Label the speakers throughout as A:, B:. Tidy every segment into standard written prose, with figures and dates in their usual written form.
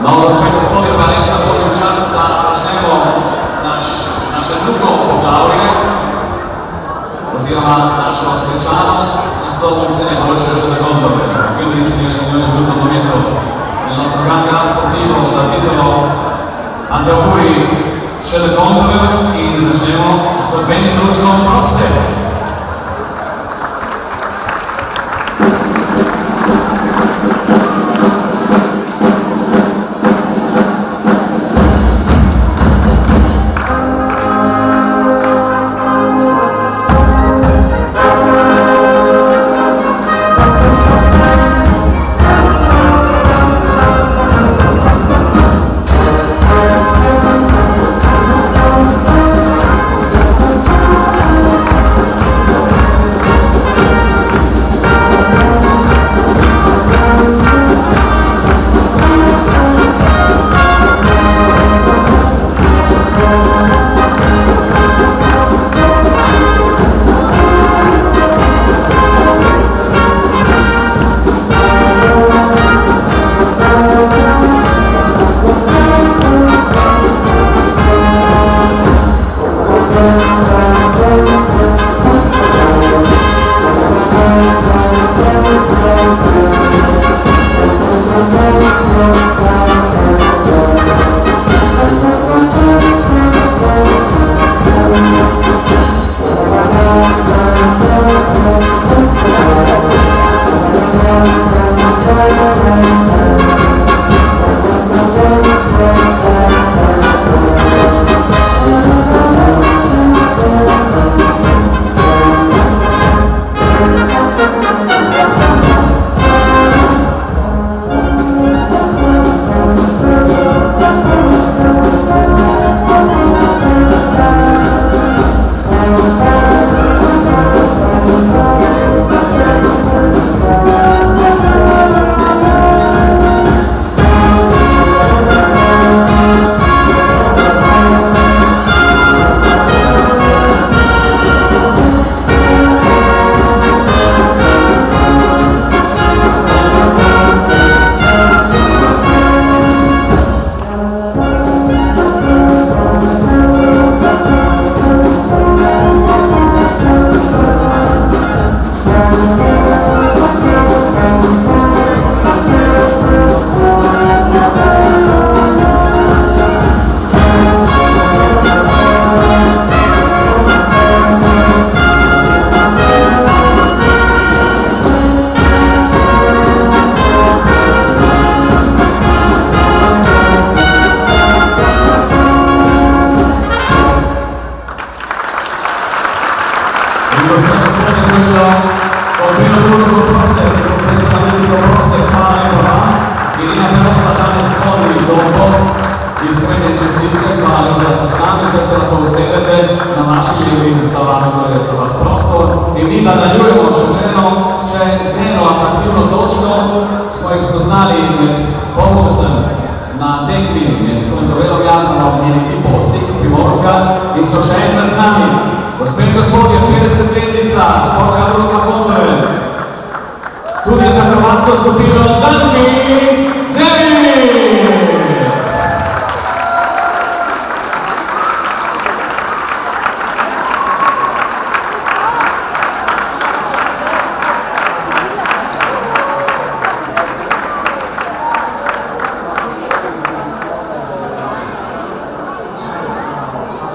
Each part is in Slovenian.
A: No, gospe in gospodje, pa res napočil čas, da začnemo naše drugo poglavje, oziroma našo svečanost s naslovom Se ne boljše še da gondole. Quindi, signore e signori, giunto il momento nel nostro grande gara sportivo dal titolo Tanti auguri še da gondole in začnemo s borbenim društvom Proste.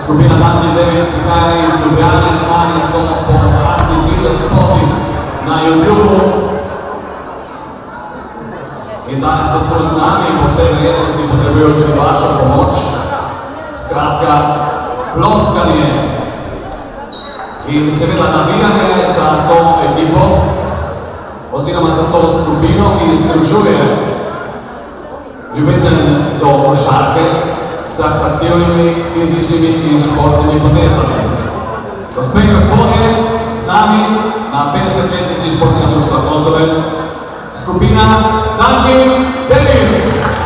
B: Skupina Danki Davis prihaja iz Ljubljane, znani so po raznih videospotih na YouTubeu in danes so tako z nami, po vsej verjetnosti potrebujejo tudi vašo pomoč. Skratka, ploskanje in seveda navijanje za to ekipo oziroma za to skupino, ki združuje ljubezen do košarke z aktivnimi fizičnimi in športnimi potezami. Gospe in gospodje, z nami na 50-letnici športnega društva Gondole skupina Danki Davis.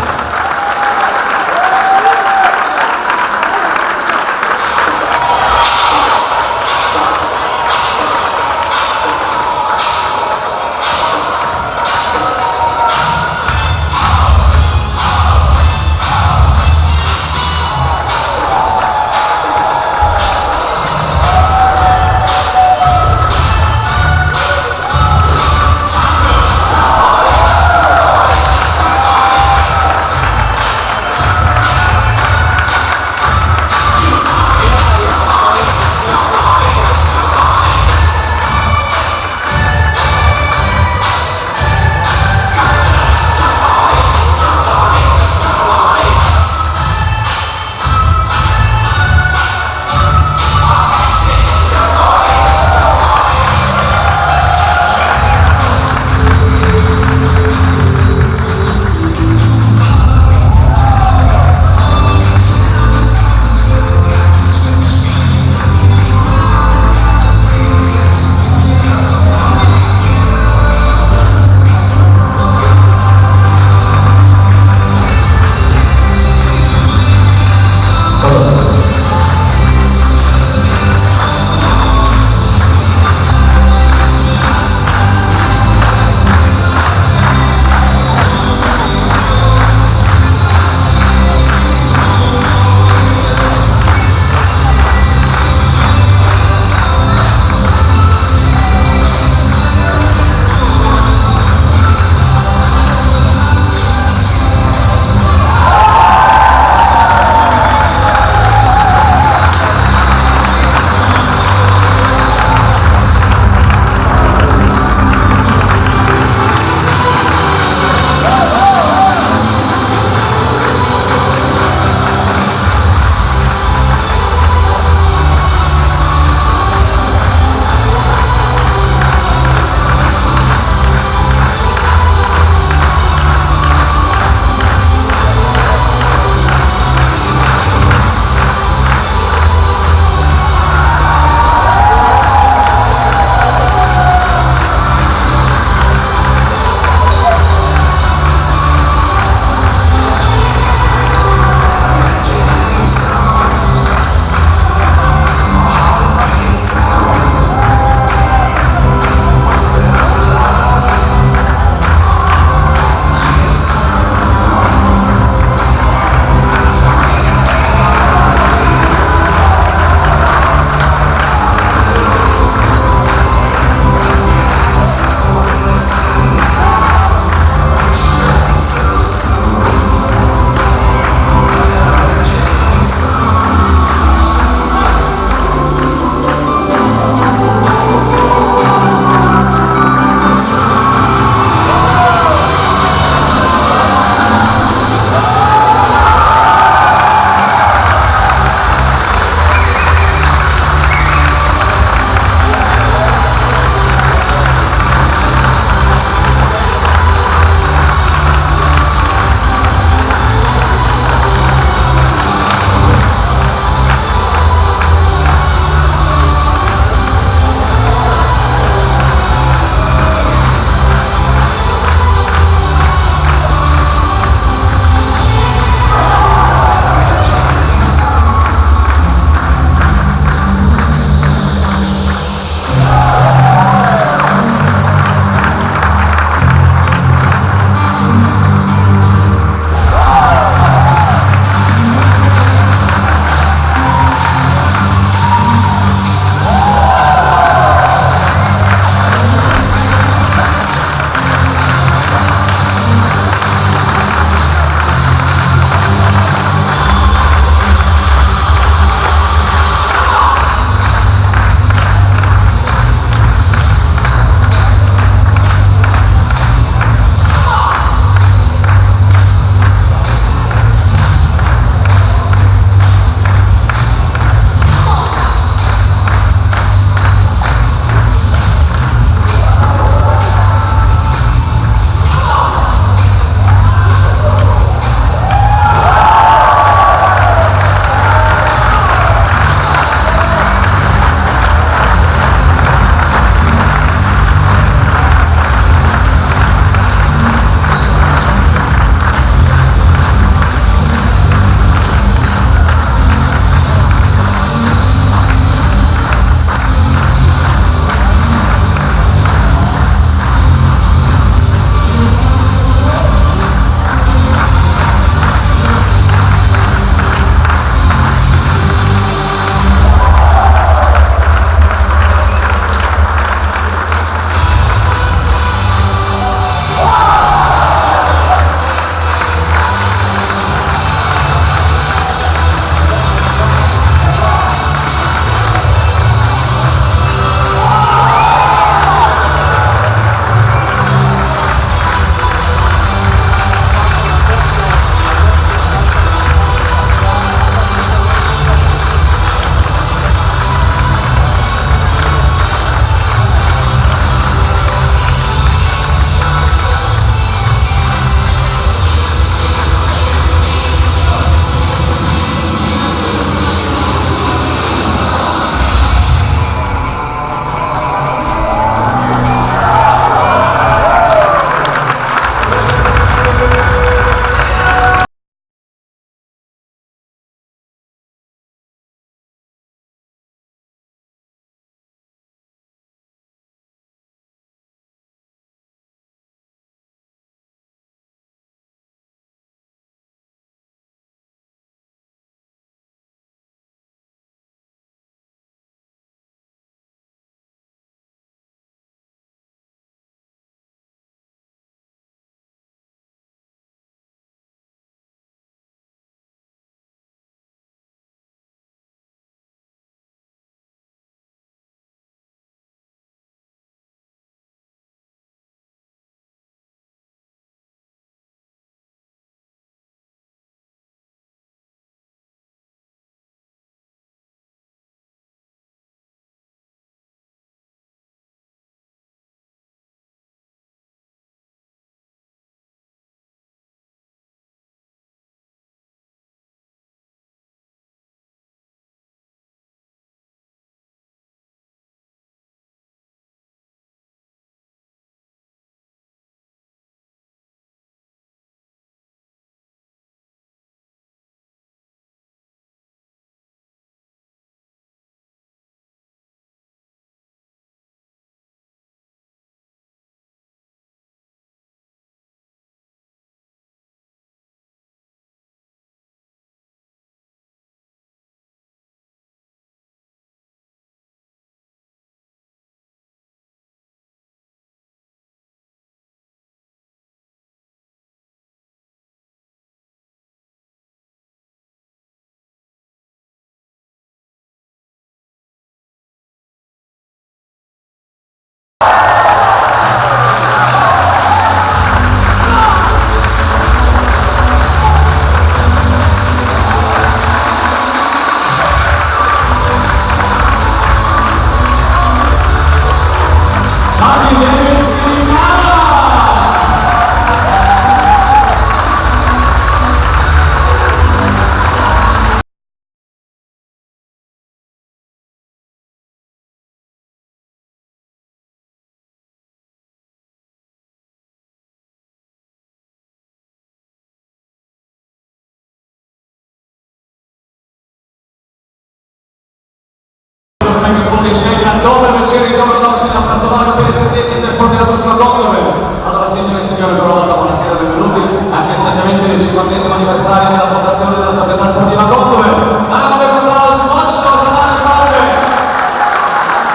A: 50° anniversario della fondazione della Società Sportiva Condove. Dajmo nek aplauz močno za naše barve.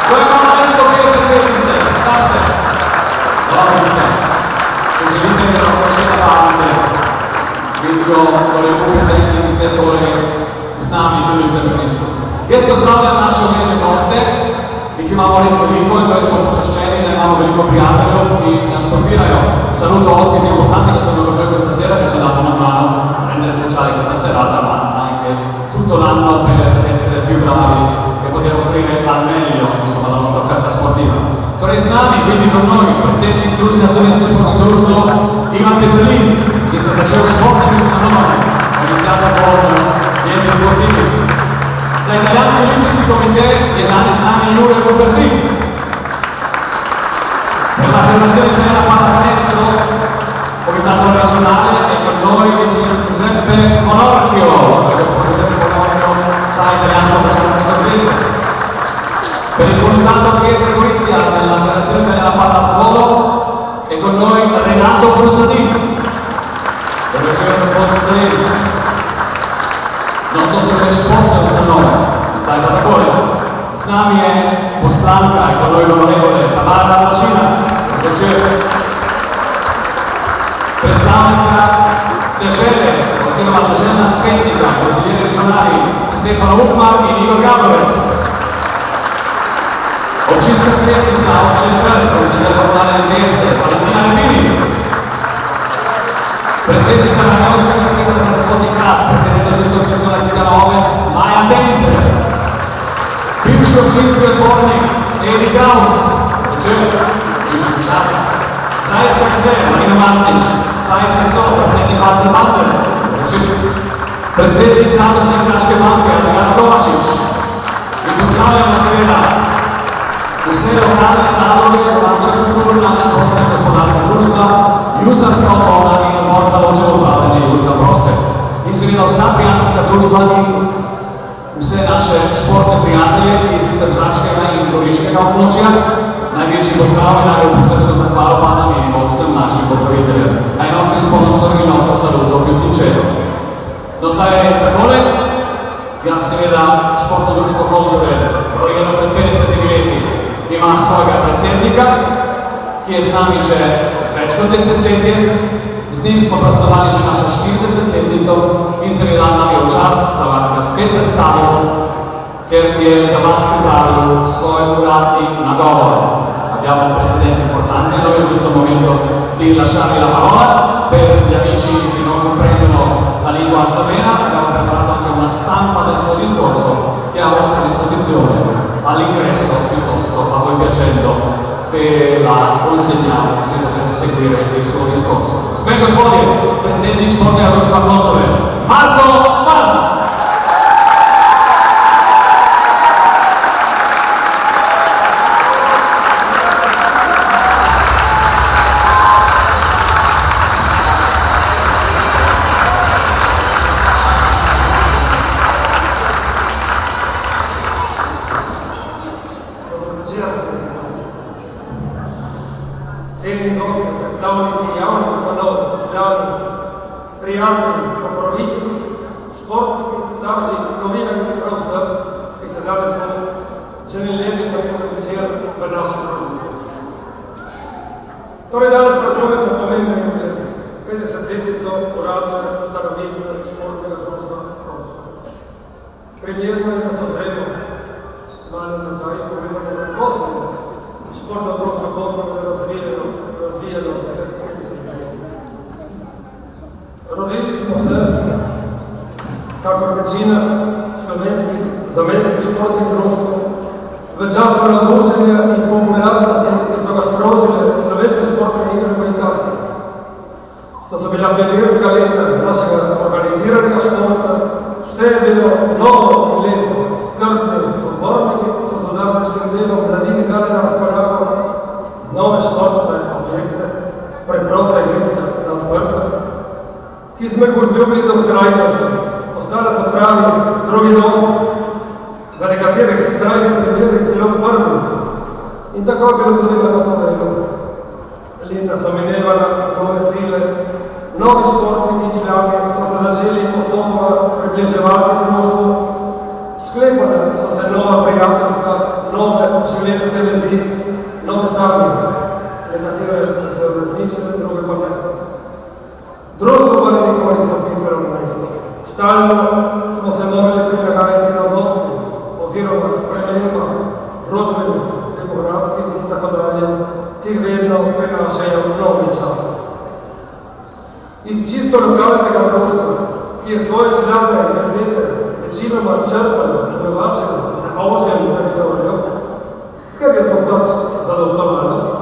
A: To je malo maličko 50 letnice. Kažete? Dobri ste. Če želite, da lahko še nabavite, vidijo, torej kompetentni ste torej z nami tudi v tem smislu. Jaz pozdravljam naše ugledne goste, jih imamo res veliko in torej smo počaščeni, da imamo veliko prijateljev, ki nas podpirajo. Saluto ospiti importanti che sono con noi questa sera, che ci hanno dato una mano a rendere speciale questa serata, ma anche tutto l'anno per essere più bravi e poter offrire al meglio, insomma, la nostra offerta sportiva. Torej z nami, quindi con noi, predsednik Združenja slovenskih športnih društev Ivan Petrlin, ki se začel športnimi ustanovami, iniziato con Niente Sportivi. Za italijanski olimpijski komite je danes z nami Jure Kufersin. Per la Federazione Italiana Pallacanestro, comitato regionale, è con noi il signor Giuseppe Conorchio. Il nostro Giuseppe Conorchio sa italiano questo stesso. Per il comitato Trieste Gorizia della Federazione Italiana Pallavolo è con noi Renato Brusadini. Dove c'è questo Brusadini? No to se ne športne ustanove, zdaj pa takole. Z nami je poslanka, je con noi l'onorevole Tamara Blažina, večer. Predstavnika dežele, oziroma deželna svetnika, consiglieri regionali Stefano Ukmar in Igor Gabrovec. Občinska svetnica, občin Trst, consigliere komunalne Trieste, Valentina Rebini. Predsednica Rakovskega sveta za zahodni kras, predsednica Železnice Tigana Ovest, Maja Bence. Bivši občinski odbornik Edi Kraus, bivši košarka. Zajec KZ, Marino Marsič, Zajec SSO, predsednik Valter Bander, predsednik Zadružne Kraške banke, Adriana Kovačič. In pozdravljamo seveda vse lokalne zadruge, domača kulturna, športna in gospodarska društva, Jusa Strokovna in odbor za ločeno upravljanje Jusa Brose. In seveda vsa prijateljska društva in vse naše športne prijatelje iz Tržaškega in Goriškega območja. Največji pozdrav in najbolj prisrčno zahvalo pa namenimo vsem našim pokroviteljem, ai nostri sponsor in nostro saluto più sincero. No zdaj je takole, ja seveda športno društvo Condove, rojeno pred 50 leti, ima svojega predsednika, ki je z nami že več kot desetletje. Z njim smo praznovali že našo 40-letnico in seveda nam je v čas, da vam ga spet predstavimo, ker je za vas pripravil svoj uradni nagovor. Abbiamo un presidente importante, noi è giusto il momento di lasciarvi la parola. Per gli amici che non comprendono la lingua slovena abbiamo preparato anche una stampa del suo discorso che è a vostra disposizione all'ingresso, piuttosto a voi piacendo ve la consegniamo così potete seguire il suo discorso. Sper gospodje, predsjednik Športnega društva Condove, Marko Ban!
C: Cijenjeni gosti, predstavniki javnih ustanov, člani, prijatelji, pokrovitelji, športniki, starši, novinarji in prav vse, ki se danes želim lepiti večer v našem družbi. Torej danes praznujemo pomembno jubilej, 50-letnico uradne ustanovitve športnega društva Condove. Primerno je, da se ozremo malo nazaj in pogledamo, kako se športno društvo Condove razvijalo pred 50 leti. Rodili smo se, kakor večina slovenskih zamejskih športnih društv, v času navdušenja in popularnosti, ki so ga sprožile slovenske športne igre v Italiji. To so bila pionirska leta našega organiziranega športa, vse je bilo novo in lepo, skrbni odborniki so z udarniškim delom mladini dali na razpolago nove športne objekte, preprosta in na odprta, ki smo jih vzljubili do skrajnosti. Ostale so pravi drugi dom, v nekaterih skrajnih primerih celo prvi. In tako je bilo tudi na Gotovelu. Leta so minevala nove sile, novi športniki in člani začeli postopoma približevati društvu, sklepale so se nova prijateljstva, nove življenjske vezi, nove sanje, nekatere so se uresničile, druge pa ne. Društvo pa ni nikoli stopnicalo na mesto. Stalno smo se morali prilagajati novosti oziroma spremembam družbenih, demografskih in tako dalje, ki jih vedno prinašajo novi čas. Iz čisto lokalnega društva, ki je svoje člane in medlete večinoma črpalo in dovačalo na ožjem teritoriju, ker je to pač zadostovalo,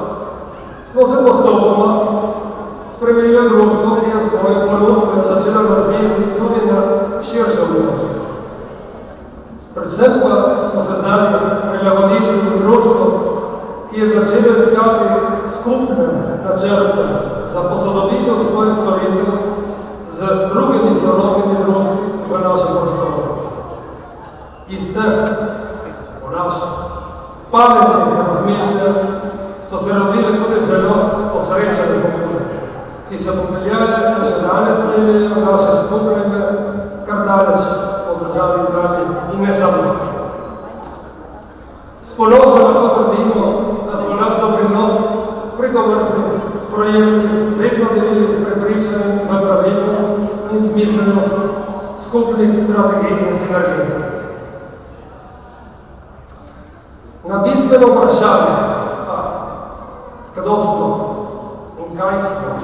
C: smo se postopoma spremenili društvo, ki je svoje ponudbe začelo razvijati tudi na širše območje. Predvsem pa smo se znali prilagoditi v društvo, ki je začelo iskati skupne načrte za posodobitev svojih storitev z drugimi sorodnimi društvi v našem prostoru. Iz teh, po našem, pametnih razmišljanj so se rodile tudi zelo osrečene pobude, ki so popeljale še danes temeljijo naše skupnega, kar daleč po državi Italiji in ne samo. S ponosom lahko trdimo, da smo naš doprinos pri tovrstnih projektih vedno delili s prepričanjem v pravilnost in smiselnost skupnih strategij in sinergij. Na bistveno vprašanje, kdo smo in kaj smo,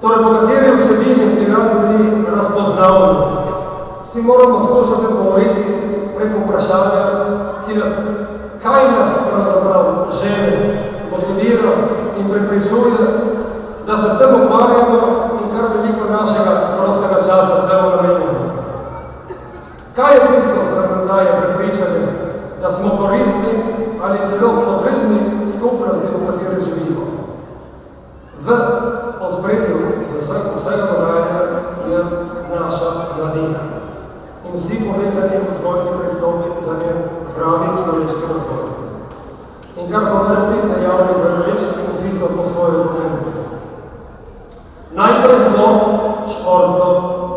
C: torej po kateri vsebini bi radi bili razpoznavni, si moramo skušati odgovoriti preko vprašanja, kaj nas pravzaprav želi, motivira in prepričuje, da se s tem ukvarjamo in kar veliko našega prostega časa temu namenjamo. Kaj je tisto, kar nam daje prepričanje, da smo koristni ali celo potrebni skupnosti, v kateri živimo? V ospredju vsega dogajanja je naša mladina in vsi povezani vzgojni pristopi za njen zdravi človeški razvoj. In kar po vrsti dejavni vrlič, vsi so po svoje pomembni. Najprej smo športno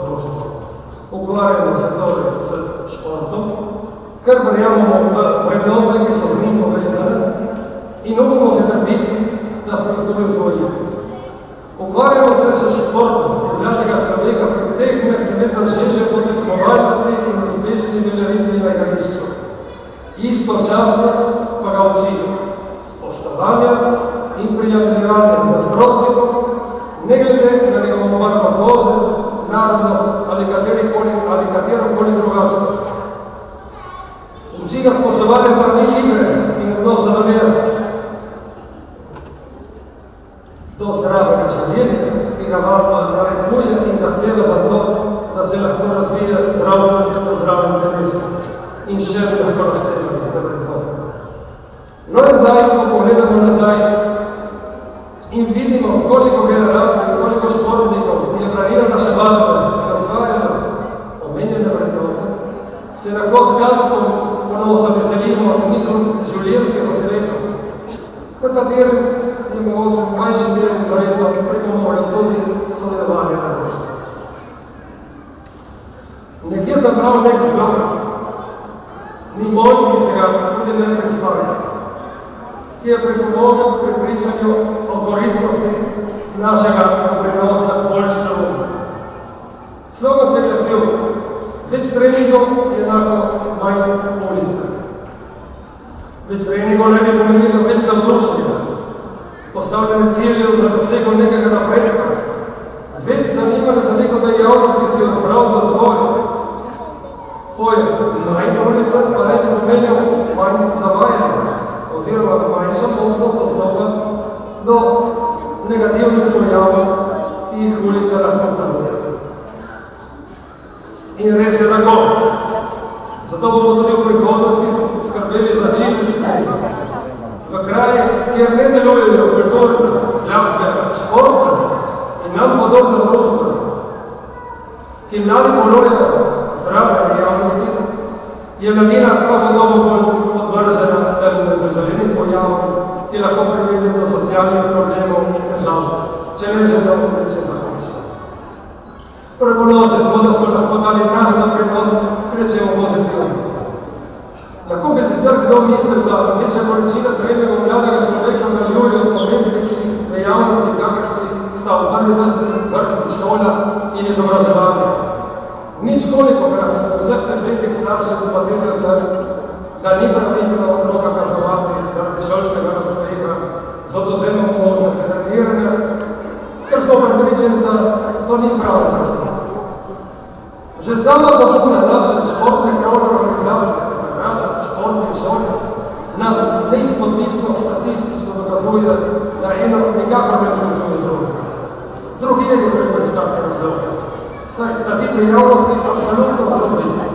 C: društvo. Ukvarjamo se torej s športom, ker verjamemo v vrednote, ki so z njim povezane in upamo se trditi, da smo tudi vzgojili. Ukvarjamo se s športom mladega človeka, pri teh me seveda želje po tekmovalnosti in uspešni veljavitvi na igrišču. Istočasno pa ga učimo spoštovanja in prijateljevanja z nasprotnikom, ne glede na njegovo barvo kože, narodnost ali katerokoli drugačnost. Uči ga spoštovanja pravil igre in odnosa do vera, do zdravega življenja, ki ga vadba narekuje in zahteva za to, da se lahko razvije zdravim telesom in še bi lahko raztevali te vrednote. No in zdaj, ko pogledamo nazaj in vidimo, koliko generacij, koliko športnikov je branilo naše vadbe in osvajalo omenjene vrednote, se lahko s kakšnom ponosom veselimo njihovih življenjskih uspehov, v katerem je mogoče v manjši meri verjetno pripomoglo tudi sodelovanje na društvu. Nekje sem prav nek zgled, ni moj, ki se ga tudi ne prisvaja, ki je pripomogel k prepričanju o koristnosti našega doprinosa boljše družbe. Slogan se je glasil: več treningov je enako manj ulice. Več treningov ne bi pomenilo več navdušenja, postavljene ciljev za dosego nekega napredka, več zanimanja za neko dejavnost, ki si jo zbral za svojo. Poje, manj ulica pa ne bi pomenil manj zavajanja oziroma manjša možnost dostopa do negativnih pojavov, ki jih ulica lahko ponuja. In res je tako. Zato bomo tudi v prihodnosti skrbeli za čistosti v kraji, kjer ne delujejo kulturne, glasbene, športne in nam podobne društva, ki mladi ponujajo zdrave dejavnosti, je mladina prav gotovo bolj podvržena tem nezaželenim pojavom, ki lahko privede do socialnih problemov in težav, če ne že dobro veče zakonča. Preponosni smo, da smo lahko dali naš doprinos, rečemo pozitivno. Lahko bi sicer kdo mislil, da večja količina trenega mladega človeka nadaljuje od pomembnejših dejavnosti, kakor sta v prvi vrsti šola in izobraževanje. Nič kolikokrat se v vseh teh letih staršev upadili, da ni pravilno otroka kaznovati zaradi šolskega uspeha z odvzemom možnosti treniranja, ker smo prepričani, da to ni pravi pristop. Že sama pobuda naše športne krovne organizacije, športne šole, nam neizpodbitno statistično dokazuje, da eno nikakor ne zmanjšuje drugega. Drugi je treba iskati razloge. Saj statike javnosti absolutno različne.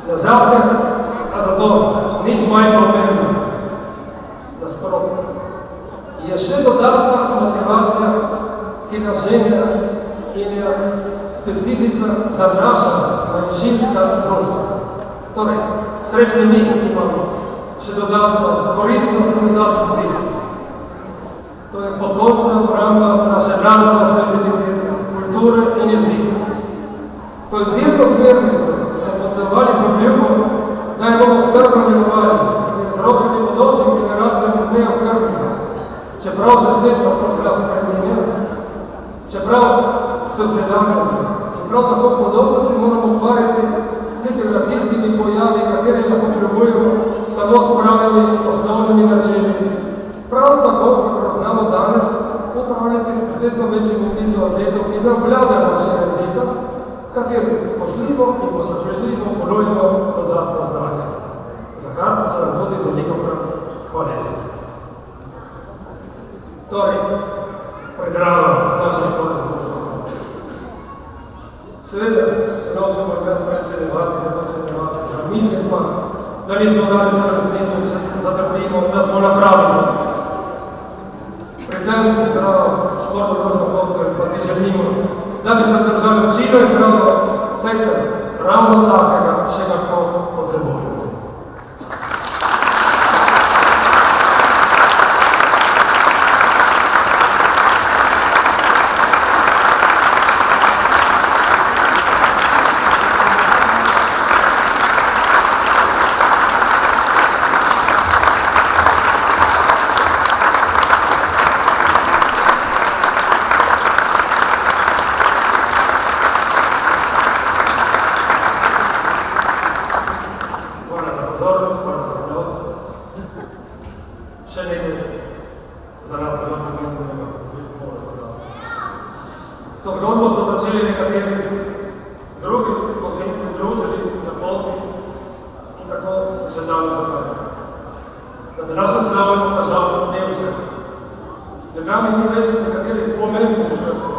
C: Na zadnje, a zato nič manj pomembno, nasprotno, je še dodatna motivacija, ki nas ženja in je specifična za naša manjšinska društva. Torej, srečni mi imamo še dodatno koristnost in dodatno cilj. To je podločna obramba naše narodnostne identitete, kulture in jezika. To je izvirno smernico, smo potrebovali z obljubom, da je bomo skrbno negovali in vzročili bodočim generacijam neokrvnika, čeprav se svet okrog nas spremenja, čeprav se v sedanjosti in prav tako v bodočnosti moramo ukvarjati z integracijskimi pojavi, katere lahko potrebujemo samo s pravimi osnovnimi načini. Prav tako, kako znamo danes, upravljati z vedno večjim opisom odletov, ki ne obvladajo našega jezika, kateri spoštljivo in potrpežljivo ponujemo dodatno znanje, za kar so nam tudi velikokrat hvaležni. Torej, predrava naša športna društva. Seveda se nočemo predsedevati, mislim pa, da nismo daleč razmislili, zatrdimo, da smo napravili. Pri tem, športno društvo, pa ti želimo, da bi se držali čilo in zdravo, sektor ravno takega še kako potrebujemo. To zgodbo so začeli nekateri drugi skozi družili, napolni in tako so še dali zapaj. Na današnjo slavljamo pa žal ne vse. Med nami ni več nekaterih pomembnih svetov.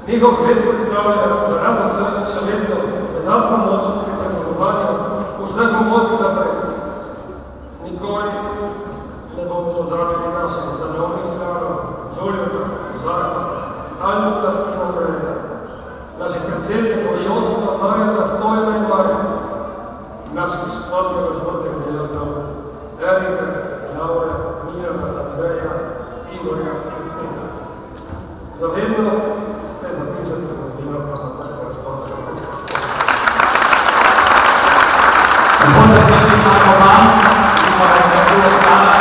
C: Njihov svet predstavlja za razen vse še vedno dodatno moč pri premagovanju vseh moči za prej. Nikoli ne bomo pozabili naših ustanovnih članov, Đuljana, Žarka, Albuka in Andreja, naših predsednikov Josipa, Marjana, Stojana in Marjana, naših športnih delavcev Erika, Laure, Mirana, Andreja, Igorja in Mika. Zavedno ste zapisali zgodovino amaterskega športa.
B: Gospod predsednik Marko Ban, ima nekako ostala.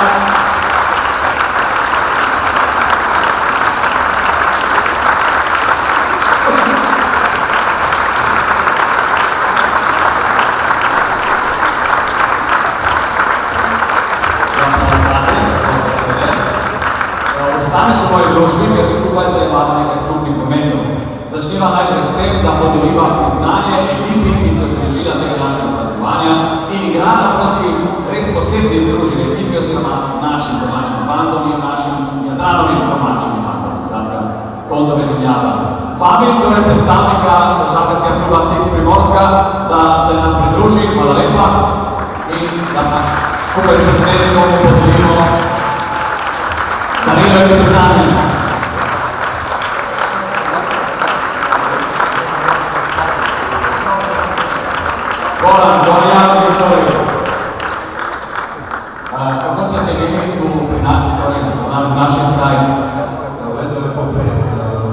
B: Ostaneš v moji družbi, ker skupaj zdaj imamo nekaj skupnih momentov. Začneva najprej s tem, da podeliva priznanje ekipi, ki se pridružila tega našega praznovanja in igra naproti res posebni združeni ekipi oziroma našim domačim fantom in našim Jadranovim domačim fantom, skratka, Kontove Ljubljana. Vabim torej predstavnika košarkarskega kluba Six Primorska, da se nam pridruži, hvala lepa, in da skupaj s predsednikom podelimo darilo in priznanje. Gorjan Viktorij. Kako ste se imeli tu pri nas, torej v našem kraju?
D: Vedno lepo prijetno.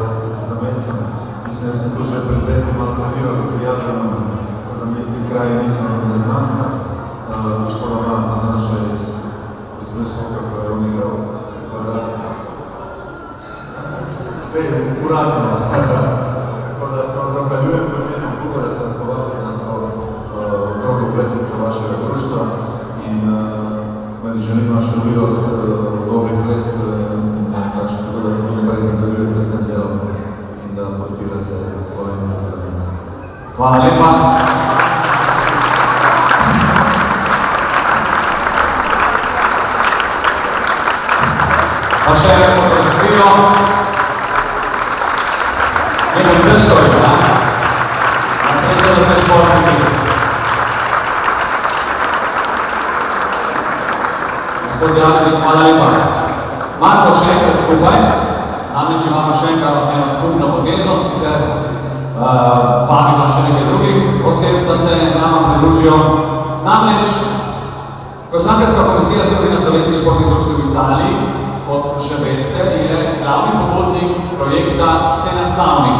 D: Tako da se vam zahvaljujem v imenu kluba, da ste nas povabili na to okroglo obletnico vašega društva in vam želim vašo milost dobrih let in tako da tudi naprej nadaljujete s tem delom in da podpirate Slovence za nas.
B: Hvala lepa. Pa še eno fotografijo. Nekaj težko je, da? Na srečo, da ste športniki. Gospod Janković, hvala lepa. Marko, še enkrat skupaj. Namreč imamo še eno skupno potezo, sicer vabimo še nekaj drugih oseb, da se nama pridružijo. Namreč, Košarkarska komisija Združenja slovenskih športnih društev v Italiji, kot še veste, je glavni pobudnik projekta Stena slavnih.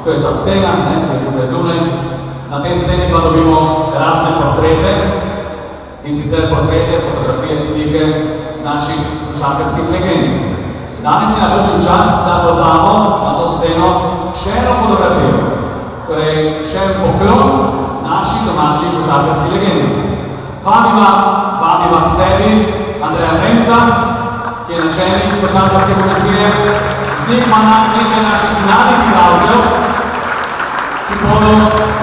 B: To je ta stena, ki je tukaj zunaj. Na tej steni pa dobimo razne portrete, in sicer portrete, fotografije, slike naših košarkarskih legend. Danes je napočil čas, da dodamo na to steno še eno fotografijo, torej še en poklon naših domačih košarkarskih legend. Vabiva k sebi Andreja Remca, ki je načelnik Košarkarske komisije, z njim pa nekaj naših mladih igralcev, ki bodo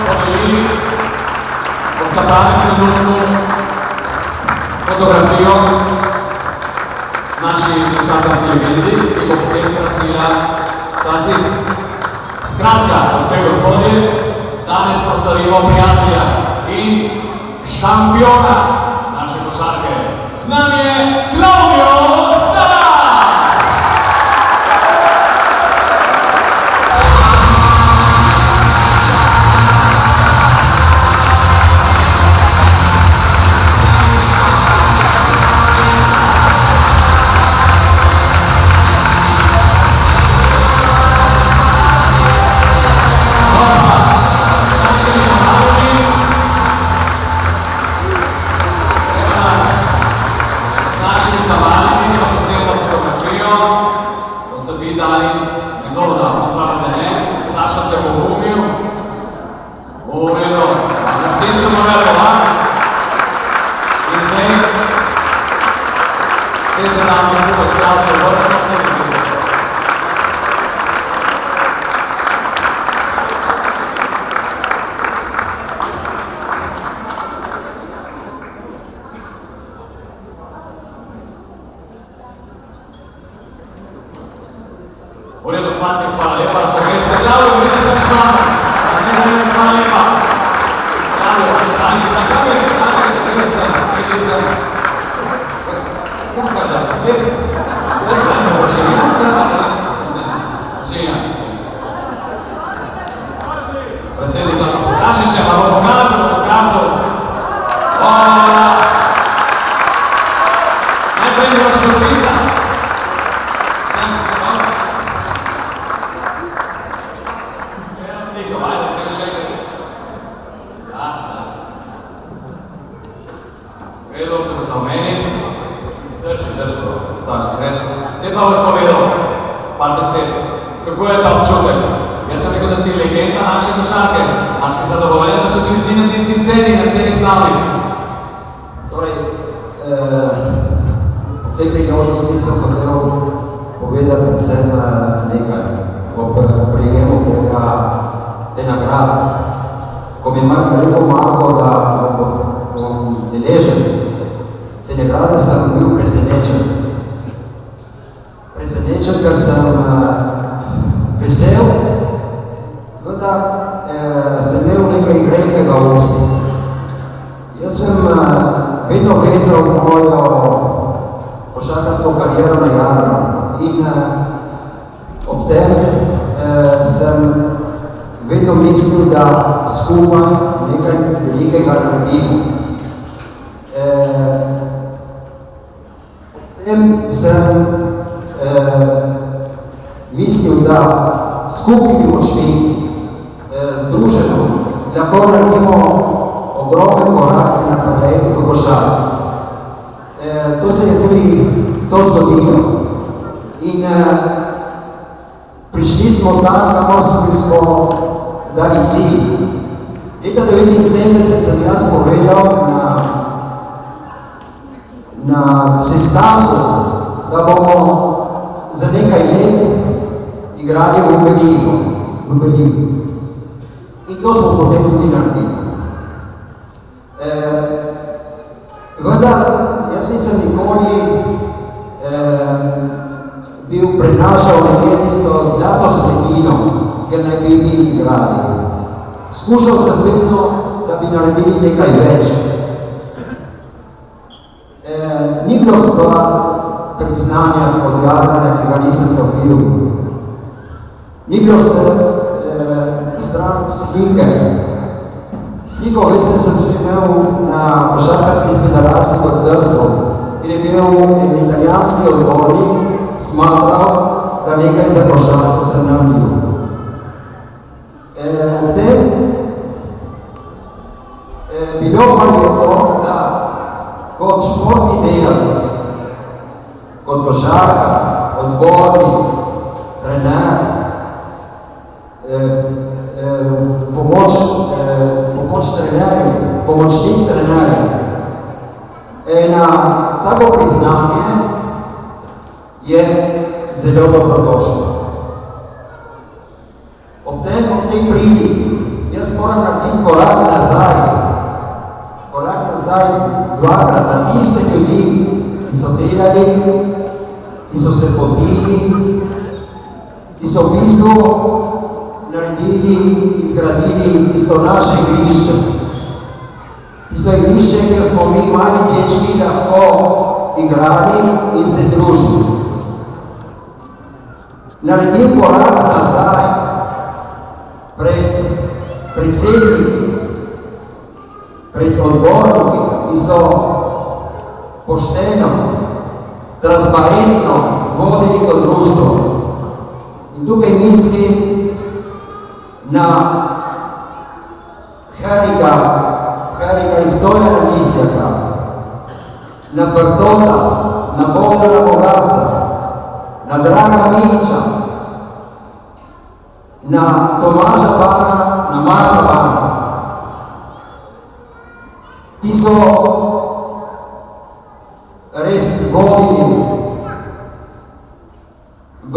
B: podelili v ta pravem trenutku fotografijo naši košarkarski legendi, ki bo potem krasila ta zid. Skratka, gospe in gospodje, danes proslavimo prijatelja in šampiona naše košarke. Z nami je Claudio Stas!
E: Prišli smo tam, kamor smo dali cilj. Leta 1979 sem jaz povedal na sestanku, da bomo za nekaj let igrali v Berlinu. In to smo potem tudi naredili. Vendar, jaz nisem nikoli bil prenašal nekje tisto zlato sredino, kjer naj bi mi igrali. Skušal sem vedno, da bi naredili nekaj več. Ni bilo stvar priznanja od Jadrana, ki ga nisem dobil. Ni bilo stran slike. Sliko, veste, sem že imel na košarkarskih federaciji pod Trstvom, kjer je bil en italijanski odbornik smatral, da nekaj za košarko sem naredil. Ob tem bilo pa je to, da kot športni delavec, kot košarka, odbornik, trener, pomočnik trenerja, ena tako priznanje je zelo dobrodošlo. Ob tej priliki jaz moram narediti korak nazaj dvakrat na tiste ljudi, ki so delali, ki so se potili, ki so v bistvu naredili, izgradili tisto naše igrišče. Tisto igrišče, kjer smo mi mali dečki lahko igrali in se družili. Naredim korak nazaj pred predsedniki, pred odborniki, ki so pošteno, transparentno vodili to društvo. In tukaj mislim na Herika iz Stojana Lisjaka, na Prdota, na Bogdana Bogaca, na Draga Miliča, na Tomaža Bana, na Marka Bana. Ti so res vodili v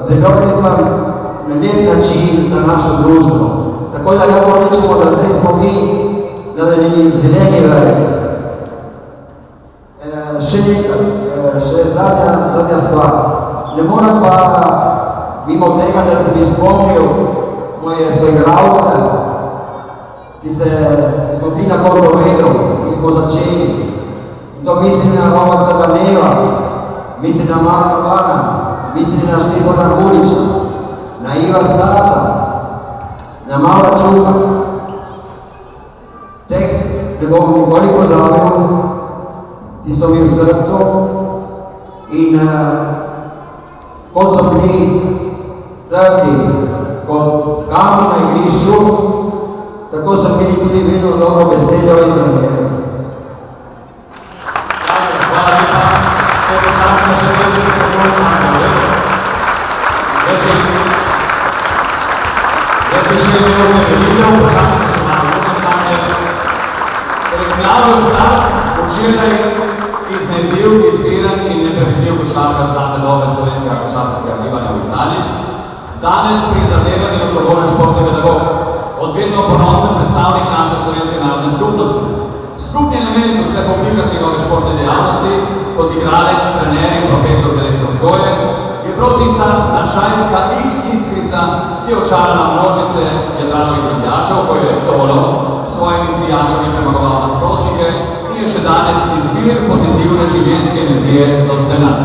E: zelo lep način na našo družbo. Tako da lahko rečemo, da zdaj smo mi na zeleni veji. Še zadnja stvar. Ne moram pa mimo tega, da sem izpomnil moje soigralce, ki smo bili na Kordovedu, ki smo začeli. In to mislim na Roberta Daneva, mislim na Marka Bana, mislim na Štefana Guliča, na Iva Staca, na Mavra Čuka. Teh ne bom nikoli pozabil, ti so mi v srcu in kot so bili trdi kot kamen na igrišču, tako so bili tudi vedno dobro besedo iz namere.
B: Hvala lepa, se počakamo še 30 sekund na naprej. Jaz bi še imel utemeljitev, počakamo še malo utemeljanje. Torej, Klaus Starc včeraj iznebil, izviran in neprevidil košarka zlate dobe slovenskega košarkarskega gibanja v Italiji. Danes prizadevan in odgovoren športni pedagog, odvedno ponosen predstavnik naše slovenske narodne skupnosti. Skupni element vseh oblikah njegove športne dejavnosti, kot igralec, trener in profesor telesne vzgoje, je prav tista značajska iskrica, ki je očarala množice jadranovih navijačev, ko je Tolo svojimi zvijačami premagoval nasprotnike in je še danes izvir pozitivne življenjske energije za vse nas.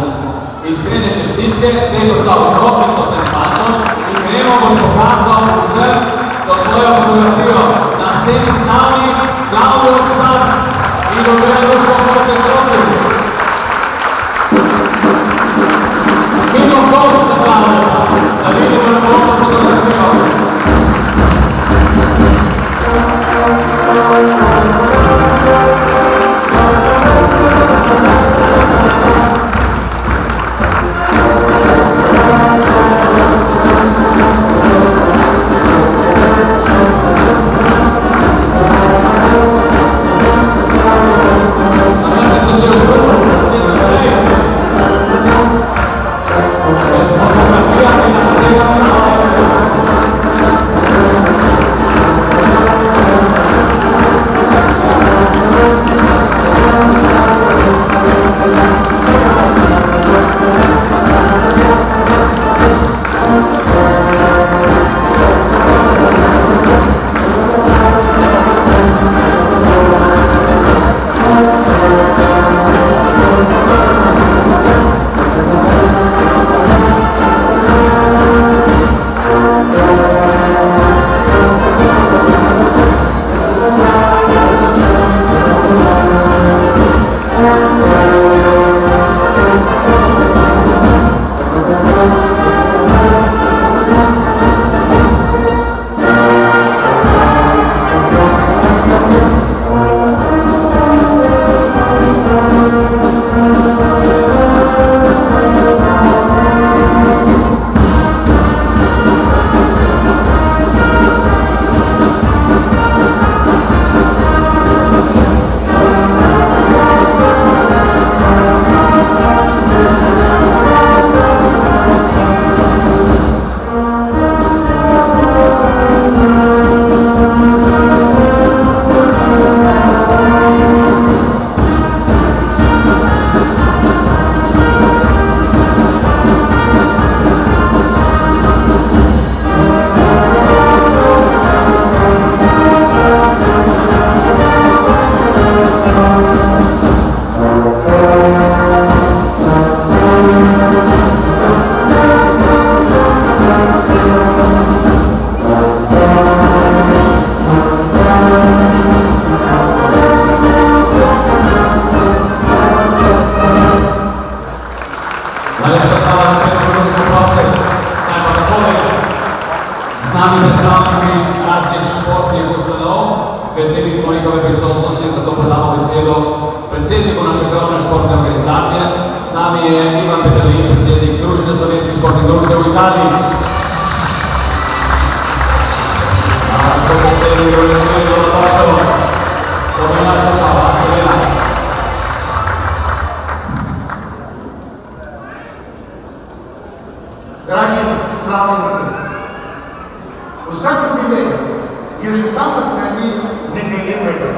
B: Iskrene čestitke, zdaj boš dal kropico tem fantom in gremo boš pokazal vsem to tvojo fotografijo na steni s nami, Klaudio Starc in dobro društvo, prosim, prosim. Mimo kot za Klaudio, da vidimo lepo fotografijo.
A: nami predstavniki raznih športnih ustanov, veseli smo njihove prisotnosti, zato predamo besedo predsedniku naše krovne športne organizacije. S nami je Ivan Peterlin, predsednik Združenja slovenskih športnih društev v Italiji. Gospod predsednik, dobrodošel. Dobrodošel, čava, seveda.
F: Dragi slavnici, vsak jubilej je že sam na sebi nekaj lepega,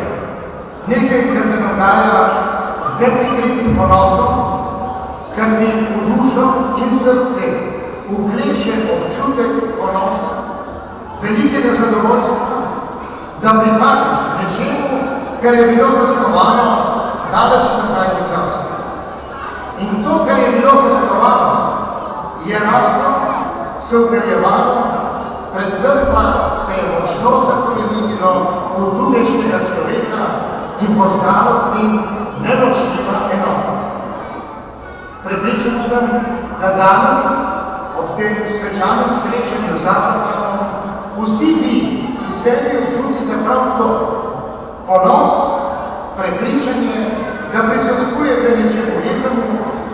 F: nekaj, kar te navdaja z neprikritim ponosom, kar ti v dušo in srce vkleše občutek ponosa, velikega zadovoljstva, da pripadaš nečemu, kar je bilo zasnovano daleč nazaj v času. In to, kar je bilo zasnovano, je raslo, se utrjevalo, predvsem pa se je močno zakorenilo v tukajšnjega človeka in postalo z njim neločljiva enota. Prepričan sem, da danes, ob tem svečanem srečanju Zavrhano, vsi vi v sebi občutite prav to, ponos, prepričanje, da prisostvujete nečemu lepemu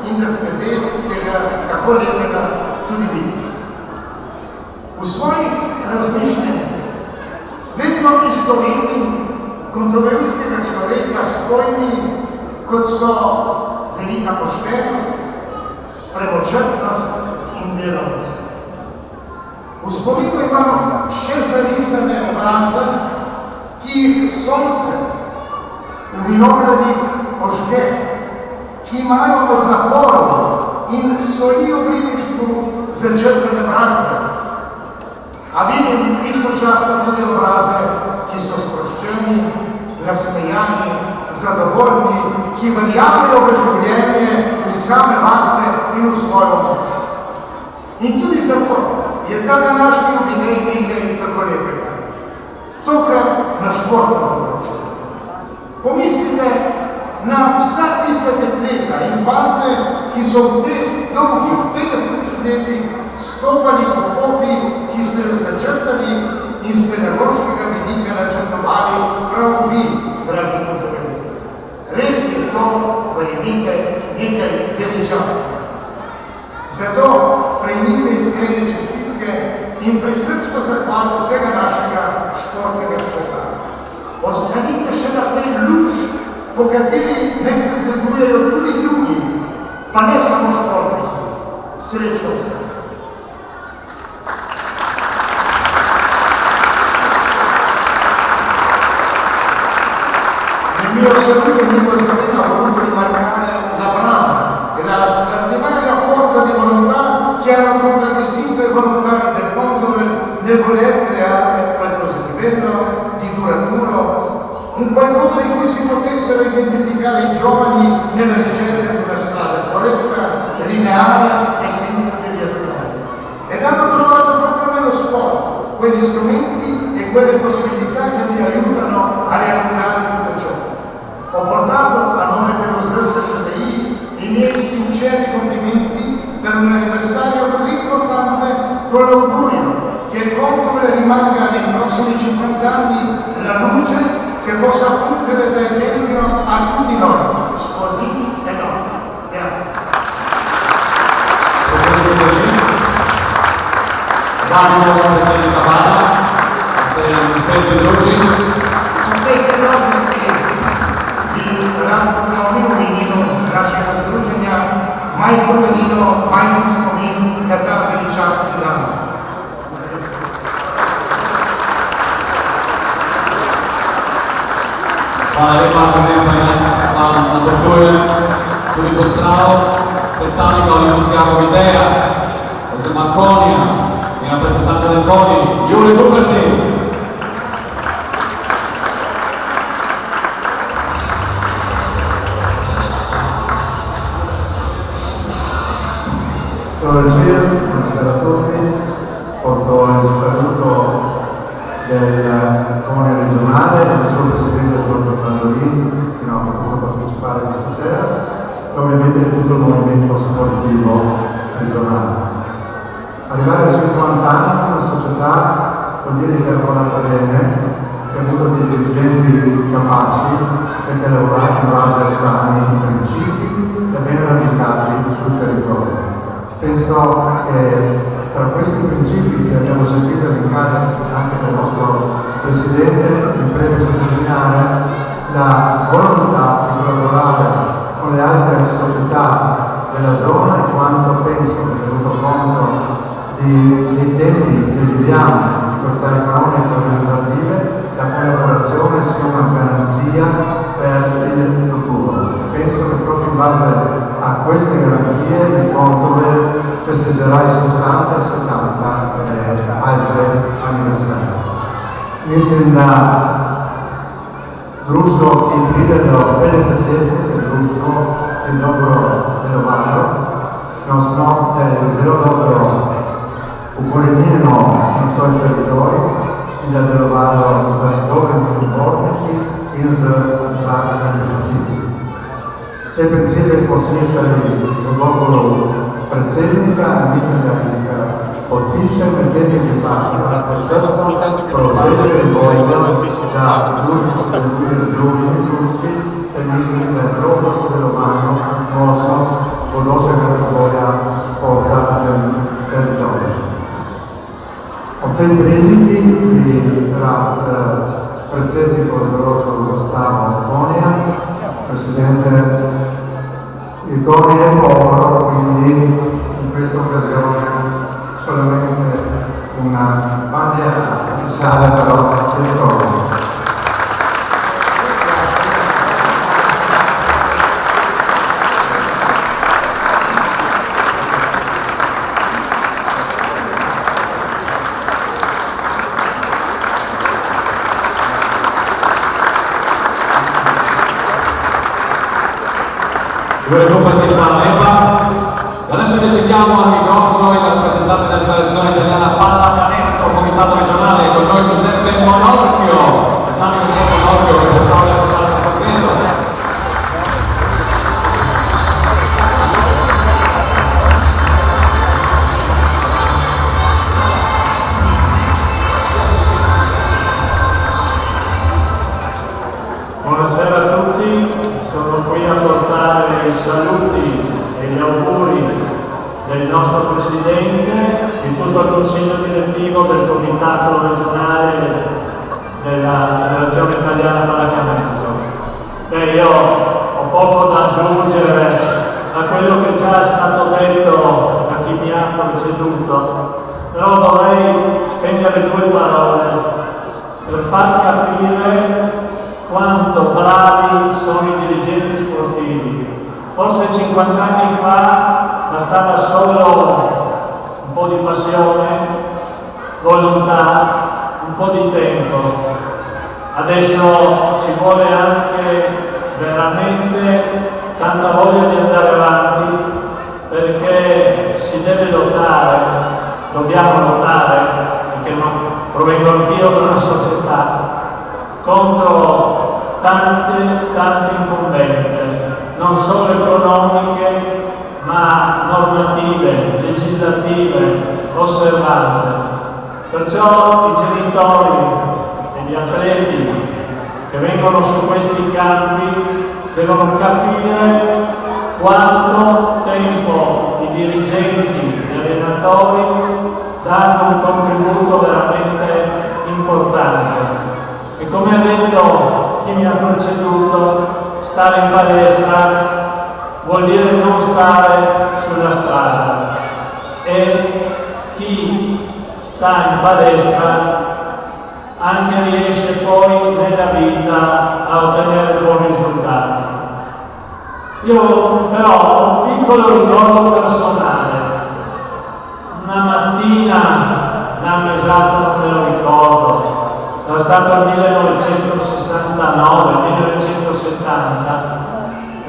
F: in da ste del tega tako lepega tudi vi. V svojih razmišljanjih vedno istovetim kontroverzskega človeka s pojmi, kot so velika poštenost, premočrtnost in delovnost. V spominu imamo še zarisane obraze, ki jih sonce v vinogradih požge, ki imajo od naporov in soli v ribištvu začrtane brazde. A vidim istočasno tudi obraze, ki so sproščeni, nasmejani, zadovoljni, ki verjamejo v življenje, v same vase in v svojo moč. In tudi zato je ta današnji jubilej nekaj tako lepega. Tokrat na športnem področju. Pomislite na vsa tista dekleta in fante, ki so v teh dolgih 50 letih stopali po poti, ki ste jo začrtali in z pedagoškega vidika načrtovali prav vi, dragi kontroverzi. Res je to, verjemite, nekaj veličastnega. Zato prejmite iskrene čestitke in prisrčno zahvalo vsega našega športnega sveta. Ostanite še naprej luč, po kateri ne se zgledujejo tudi drugi, pa ne samo športniki. Srečno vsem. Il mio saluto in questo momento ha voluto rimarcare la brava e la straordinaria forza di volontà che hanno contraddistinto i volontari del mondo nel voler creare qualcosa di bello, di duraturo, un qualcosa in cui si potessero identificare i giovani nella ricerca di una strada corretta, lineare e senza deviazione. Ed hanno trovato proprio nello sport quegli strumenti e quelle possibilità che vi aiutano a realizzare tutto ciò. Ho portato a nome dello ZSSDI i miei sinceri complimenti per un anniversario così importante, con l'augurio che il Concours rimanga nei prossimi 50 anni la luce che possa fungere da esempio a tutti noi, sportivi e non. Grazie.
A: Vamo predsjednika Vlada, se Sveti druži.
F: Potete rozlisti i radno mininu našega združenja majko danilo, majko spomin na ta veličastni dan.
A: Hvala lepa, potem pa jaz vam napotujem tudi pozdrav predstavnika Olimpijskega komiteja, oziroma konja in reprezentanca del konji, Jure Kufersin.
G: Buonasera a tutti, porto il saluto del Comune regionale e del suo presidente Giorgio Brandolini, che non ha potuto partecipare questa sera, e ovviamente tutto il movimento sportivo regionale. Arrivare a 50 anni in una società attività economiche e organizzative, la collaborazione sia una garanzia per il futuro. Penso che proprio in base a queste garanzie il Contove festeggerà i 60 e 70 altri anniversari. Mislim da društvo i priredno 50-ljetnice društvo je dobro delovalo, odnosno da je zelo dobro ukorenjeno na svoj teritorij in da je delovalo z dobrimi odborniki in z ustvarjanjem principi. Te principe smo slišali v govoru predsednika in mislim, da jih podpišem, medtem je vaša srca prevzeli vojno za družbo sodeluje z drugimi društvi, se mislim, da je prav v sodelovanju možnost bodočega razvoja športa na tem teritoriju. Ob tej priliki bi rad predsedniku izročil zastavo Fonija, Presidente, il Cone è povero, quindi in questa occasione solamente una bandiera ufficiale però del Cone.
B: Volevo farsi la leva. Adesso invece diamo al microfono il rappresentante della Federazione Italiana Pallacanestro, Comitato Regionale, con noi Giuseppe Monorchio. Stanno in sotto Monorchio che portava la crociata sospeso.
H: Buonasera a tutti, sono qui a portare i saluti e gli auguri del nostro Presidente, di tutto il Consiglio direttivo del Comitato regionale della Federazione Italiana Pallacanestro. Io ho poco da aggiungere a quello che già è stato detto da chi mi ha preceduto, però vorrei spendere 2 parole per far capire quanto bravi sono i dirigenti sportivi. Forse 50 anni fa bastava solo un po' di passione, volontà, un po' di tempo. Adesso ci vuole anche veramente tanta voglia di andare avanti, perché si deve lottare, dobbiamo lottare, perché provengo anch'io da una società, contro tante incombenze, non solo economiche, ma normative, legislative, osservanze. Perciò i genitori e gli atleti che vengono su questi campi devono capire quanto tempo i dirigenti, gli allenatori danno un contributo veramente importante. E come ha detto chi mi ha preceduto, stare in palestra vuol dire non stare sulla strada, e chi sta in palestra anche riesce poi nella vita a ottenere buoni risultati. Io però ho un piccolo ricordo personale. Una mattina, l'anno esatto non me lo ricordo, è stato il 1969-1970,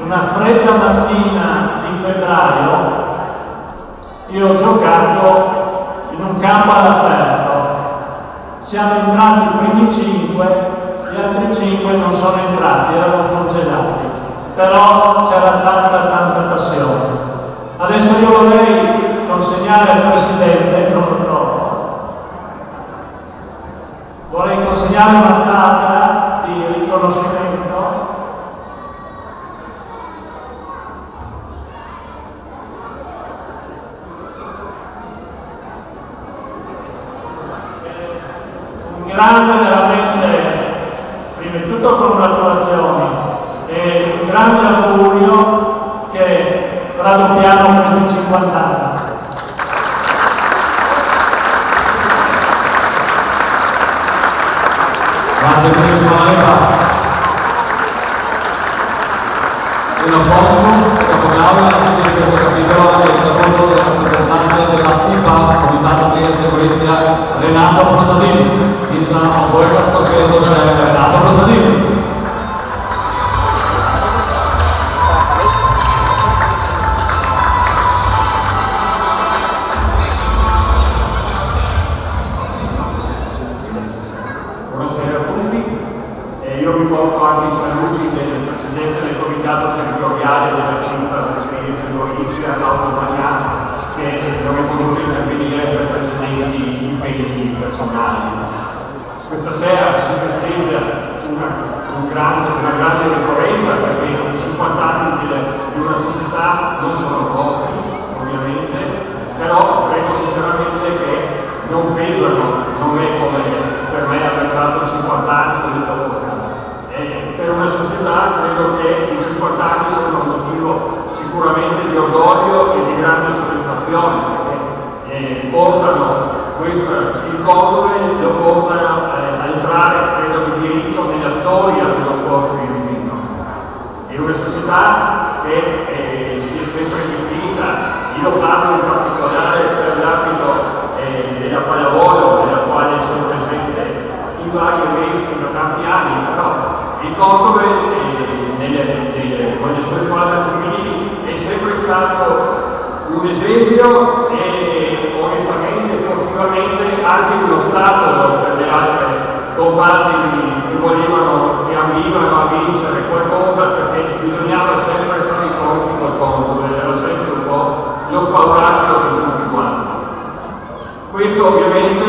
H: una fredda mattina di febbraio, io ho giocato in un campo all'aperto. Siamo entrati i primi 5, gli altri 5 non sono entrati, erano congelati, però c'era tanta passione. Adesso io vorrei consegnare al Presidente, non lo trovo, vorrei consegnare una tavola di riconoscimento un grande, veramente, prima di tutto congratulazioni e un grande augurio che raddoppiamo questi 50 anni.
A: Grazie Filippo, hvala lepa. Un applauso per Claudia alla fine di questo capitolo anche il saluto del rappresentante della FIPA, Comitato Trieste Polizia, Renato Prosadini. I za odbojkarsko zvezo še Renato Prosadini.
H: Buonasera a tutti, io vi porto anche i saluti del Presidente del Comitato Territoriale della Giunta del Trieste Polizia, Claudio Magnani, che non è potuto intervenire per precedenti impegni personali. Questa sera si festeggia una grande ricorrenza perché i 50 anni di una società non sono pochi, ovviamente, però credo sinceramente che non pesano, non è come per me aver fatto 50 anni di lavoro. Per una società credo che i 50 anni siano un motivo sicuramente di orgoglio e di grande soddisfazione, perché portano il Condove, lo portano a entrare, credo, di diritto nella storia dello sport triestino. È una società che si è sempre vestita, io parlo in particolare per l'ambito della pallavolo, nella quale sono presente in vari eventi da tanti anni, però il Condove con le sue squadre femminili è sempre stato un esempio e onestamente, fortunatamente, anche uno ostacolo per le altre compagini che volevano e ambivano a vincere qualcosa, perché bisognava sempre fare i conti col Condove, era sempre un po' lo spauracchio di tutti quanti. Questo ovviamente,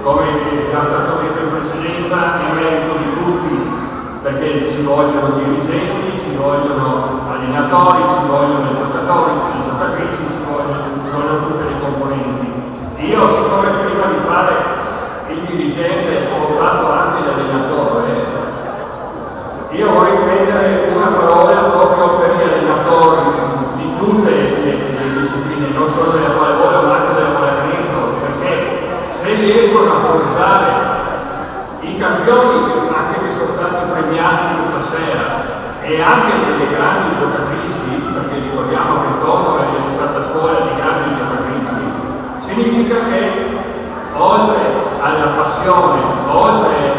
H: come è già stato detto in precedenza, è merito di tutti, perché ci vogliono dirigenti, ci vogliono allenatori, ci vogliono giocatori, giocatrici, ci vogliono tutte le componenti. Io, siccome prima di fare il dirigente ho fatto anche l'allenatore, io vorrei spendere una parola proprio per gli allenatori di tutte le discipline, non solo della pallavolo ma anche della pallacanestro, perché se riescono a forzare i campioni anche che sono stati premiati questa sera e anche delle grandi giocatrici, perché ricordiamo che il Condove è stata scuola di grandi giocatrici, significa che oltre alla passione, oltre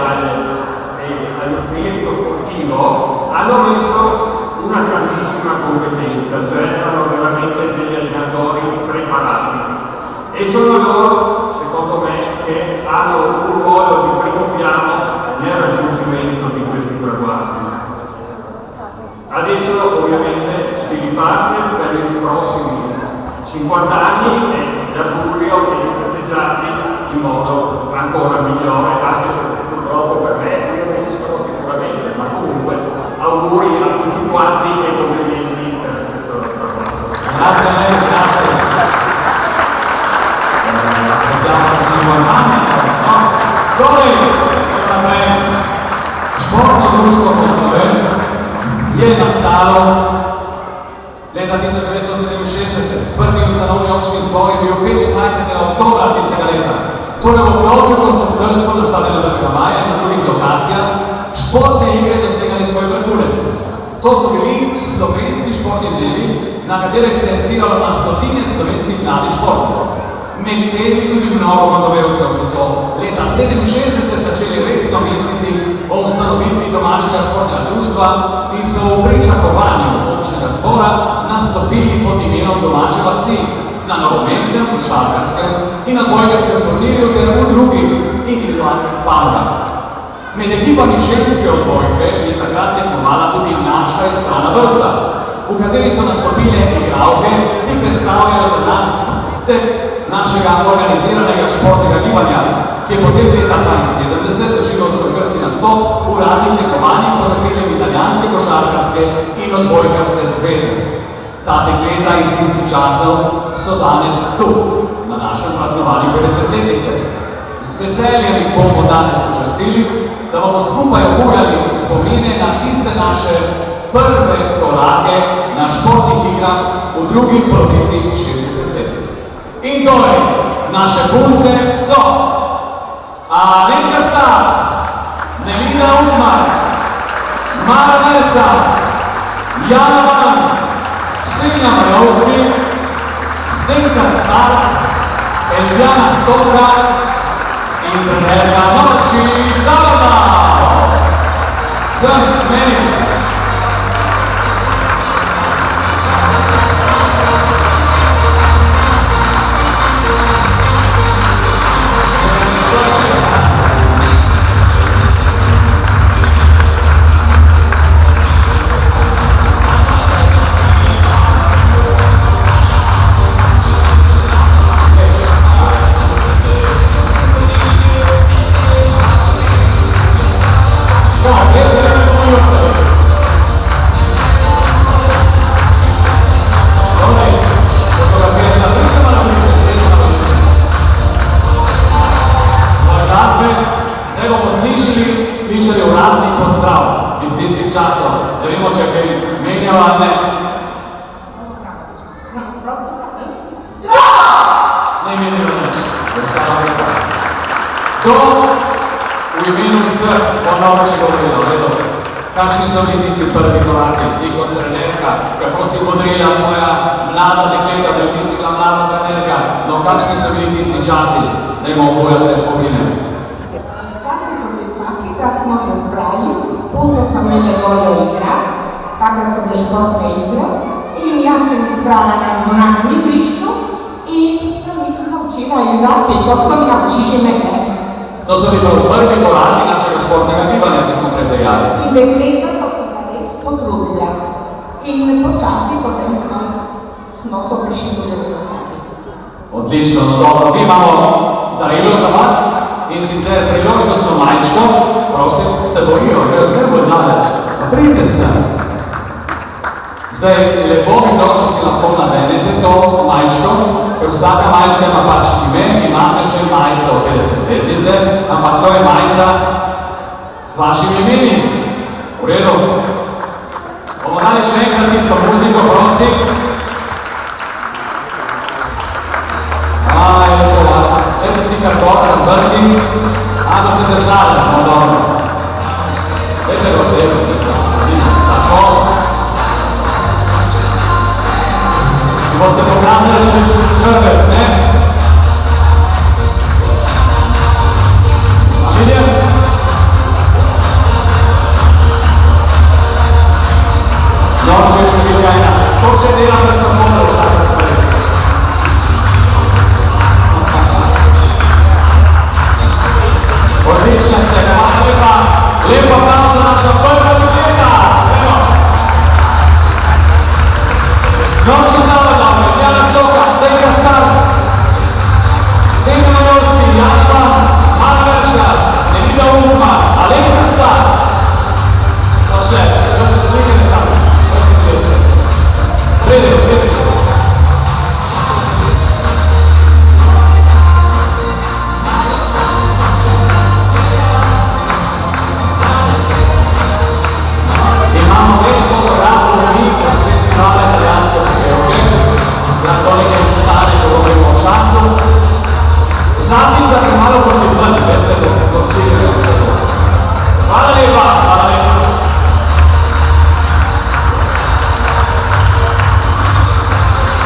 H: allo spirito sportivo, hanno messo una grandissima competenza, cioè hanno veramente degli allenatori preparati e sono loro, secondo me, che hanno un ruolo di primo piano nel raggiungimento di questi traguardi. Adesso ovviamente si riparte per i prossimi 50 anni e l'augurio è di festeggiarli in modo ancora migliore, anche se purtroppo per me, io non ci sono sicuramente, ma comunque auguri a tutti quanti e complimenti per questo traguardo.
A: Grazie a lei, grazie. Aspettiamo 50 anni, no? Torej, naprej, športno društvo Condove je nastalo leta 1967. Prvi ustanovni občni zbor je bil 25. oktobra tistega leta. Torej v obdobju, ko so v Trstu na štadionu 1. maja in na drugih lokacijah športne igre dosegali svoj vrhunec. To so bili slovenski športni dnevi, na katerih se je zbiralo na stotine slovenskih mladih športnikov. Med temi tudi mnogo Condovevcev, ki so leta 1967 začeli resno misliti o ustanovitvi domačega športnega društva in so v pričakovanju občnega zbora nastopili pod imenom domače vasi na nogometnem, košarkarskem in odbojkarskem turnirju ter v drugih individualnih panogah. Med ekipami ženske odbojke je takrat tekmovala tudi naša izbrana vrsta, v kateri so nastopile igralke, ki predstavljajo za nas našega organiziranega športnega gibanja, ki je potem leta 1972 doživel svoj krstni nastop v uradnih tekmovanjih pod okriljem Italijanske košarkarske in odbojkarske zveze. Ta dekleta iz tistih časov so danes tu, na našem praznovanju 50-letnice. Z veseljem jih bomo danes počastili, da bomo skupaj obujali spomine na tiste naše prve korake na športnih igrah v drugi polovici 60 let. In torej, naše punce so Alenka Stac,
B: Elida Umar, Mara Mersa, Jana Van, Silja Majovski, Zdenka Starc, Eljana Stopra in trenerka Noči Zavadal. Sem meni. Zdaj bomo slišali uradni pozdrav iz tistih časov, da vemo, če kaj menjajo, ali ne. Ne menjajo nič, ostalo nekaj. To v imenu vseh ponovči govorilo, redo. Kakšni so bili tisti prvi koraki, ti kot trenerka, kako si modrila svoja mlada dekleta, bil ti si bila mlada trenerka, no kakšni so bili tisti časi, da ima obojati te spomine?
I: Da smo se zbrali, punce so imele voljo igrati, takrat so bile športne igre in jaz sem izbrala na zunanjem igrišču in sem jih naučila igrati, kot so mi naučili mene.
B: To so bili prvi koraki našega športnega gibanja, ki smo predajali.
I: In dekleta so se zares potrudila in počasi potem so prišli do rezultati.
B: Odlično, no dobro, mi imamo darilo za vas in sicer priložnostno majčko. Prosim, se bojijo, ker zdaj bo daleč. Pridite se. Zdaj, lepo bi bilo, če si lahko nadenete to majčko, ker vsaka majčka ima pač ime, imate že majico 50-letnice, ampak to je majica s vašim imenim. V redu. Bomo dali še enkrat tisto muziko, prosim. Dajte si karton razvrti. Da ste držali, no dobro. Dajte go, tako. In boste pokazali hrbet, ne? Vidjem? No, če še bil kajna. To še delam, da sem model, tako stvari. Odlična ste, hvala lepa. Lep aplauz za naša prva dekleta. Noči Zavadal, Jana Štoka, Zdenka Starc, Silja Majovski, Jana Van, Mara Mersa, Elida Umar, Alenka Starc. Pa še, da se slikate tam. Pridite, pridite. Imamo več fotografov v misli, dve strane italijanske pevke, da toliko stane, ko govorimo o času. Zadnjica je malo proti ven, veste, da ste to slikali. Hvala lepa, hvala lepa.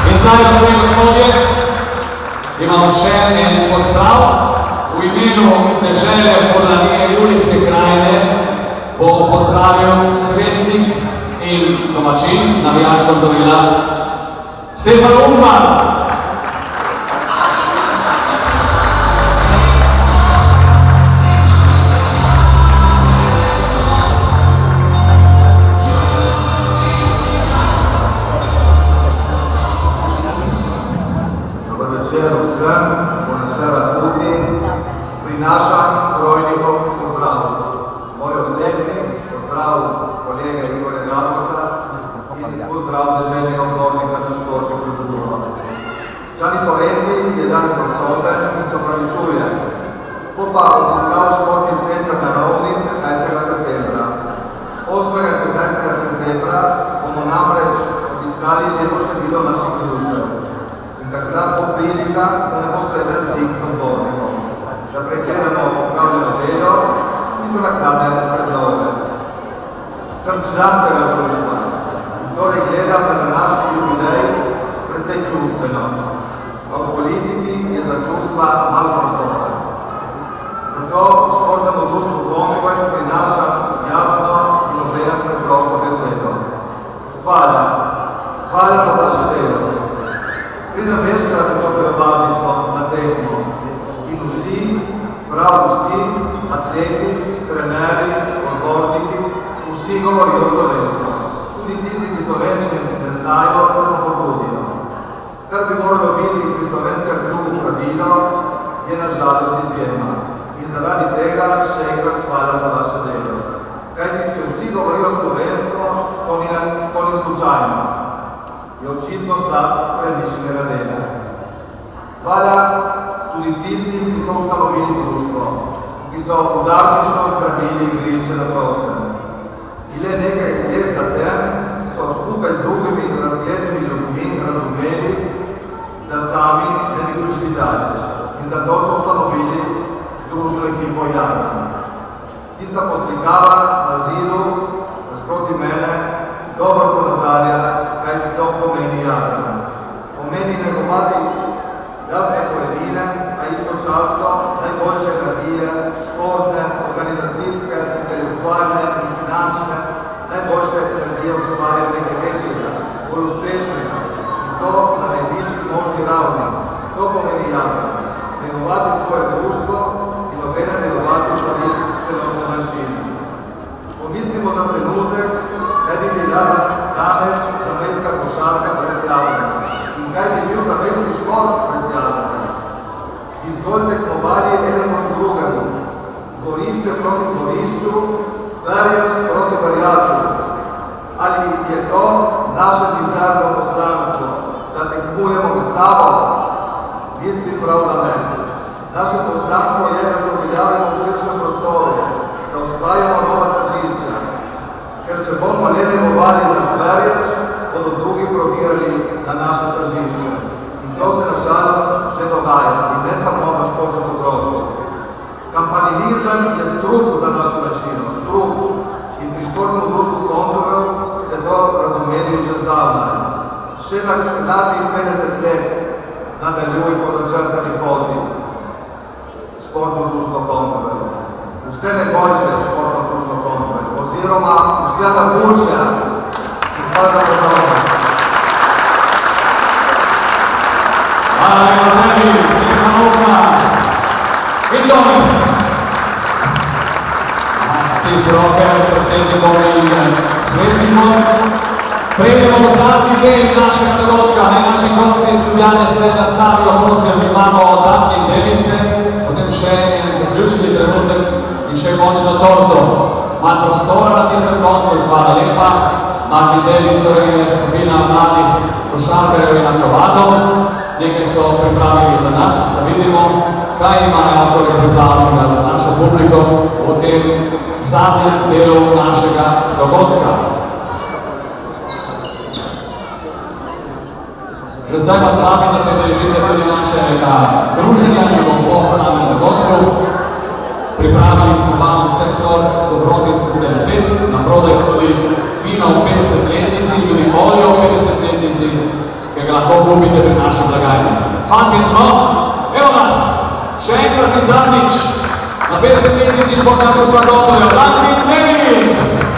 B: In zdaj, gospodje in gospodje, imamo še en pozdrav v imenu dežele Furlanije Julijske krajine. Bo pozdravil svetnik in domačin, navijač Kontovila, Stefan Umar.
G: Dobar večer vsem, buonasera a tutti, prinašam trojnikov pozdrav. Moj osebni pozdrav kolega Igorja Gazgosa in pozdrav deželnega obdobnika za šport in kulturo. Gianni Torretti je danes odsoten in se opravičuje. Bo pa obiskal športni center na Ravni 15. septembra. 8. in 15. septembra bomo namreč obiskali lepo število naših društev. In takrat bo prilika za neposreden stik z odbornikom, da pregledamo upravljeno delo in za naknadne Sem član tega društva. Torej gledam na današnji jubilej precej čustveno. V politiki je za čustva malo prostora. Zato športnemu društvu Komiboj prinaša jasno in obenem preprosto besedo. Hvala. Hvala za vaše delo. Pridem večkrat za to telovadnico na tekmo in vsi, prav vsi, atleti, trenerji, odborniki, vsi govorijo slovensko. Tudi tisti, ki slovenščine ne znajo, se pa potrudijo. Kar bi moralo biti pri slovenskem klubu pravilo, je na žalost izjema. In zaradi tega še enkrat hvala za vaše delo. Kajti, če vsi govorijo slovensko, to ni slučajno. Je očitno znak premišljenega dela. Hvala tudi tistim, ki so ustanovili društvo, ki so udarniško zgradili igrišče na prostem. In le nekaj let zatem so skupaj z drugimi razglednimi ljudmi razumeli, da sami ne bi prišli daleč. In zato so ustanovili združeno ekipo Jadran. Tista poslikava na zidu nasproti mene dobro ponazarja, kaj se to pomeni Jadran. Pomeni negovati jasne korenine, a istočasno najboljše energije, športne, organizacijske, intelektualne in finančne, najboljše energije ustvarjanja nekaj večjega, bolj uspešnega. In to na najvišji možni ravni. To pomeni Jadran. Negovati svoje društvo in obenem negovati v korist celotne manjšine. Pomislimo za trenutek, kaj bi bila danes zamejska košarka brez Jadrana in kaj bi bil zamejski šport brez Jadrana. Bi zgolj tekmovali eden proti drugemu, gorišče proti gorišču, verjač proti verjaču. Ali je to naše mizerno poslanstvo, da tekmujemo med sabo? Mislim prav, da ne. Naše poslanstvo je, da se uveljavimo v širšem prostoru, da ustvarjamo nova tržišča. Ker če bomo le negovali naš verjač, bodo drugi prodirali na naše tržišče. In to se nažalost že dogaja in ne samo na športnem področju. Kampanilizem je strup za našo manjšino, strup. In pri športnem društvu Komiboj ste to razumeli že zdavnaj. Še nakladnih 50 let nadaljuj po začrtani poti. Športno društvo Komiboj. Vse najboljše športno društvo Komiboj. Oziroma vse najboljše. Hvala za pozornost.
B: Hvala lepa tebi, Stefan Okman in Tomi. Stis roke predsednikom in svetnikom. Prejdemo v zadnji del našega dogodka. Naj naši gosti iz Ljubljane se nastavijo, prosim, imamo Dunkin Device, potem še en zaključni trenutek in še končno torto. Manj prostora na tistem koncu, hvala lepa. Dunkin Device, torej je skupina mladih košarkarjev in akrobatov. Nekaj so pripravili za nas, da vidimo, kaj imajo torej pripravljenega za našo publiko v tem zadnjem delu našega dogodka. Že zdaj vas vabim, da se držite tudi našega druženja, ki bo po samem dogodku. Pripravili smo vam vseh sort dobrot in specialitet, na prodaju tudi fino v 50-letnici, tudi olje v 50-letnici, ki ga lahko kupite pri naši blagajni. Fantje smo, evo nas, še enkrat in zadnjič, na 50-letnici športnega društva Komiboj, Dunkin Device!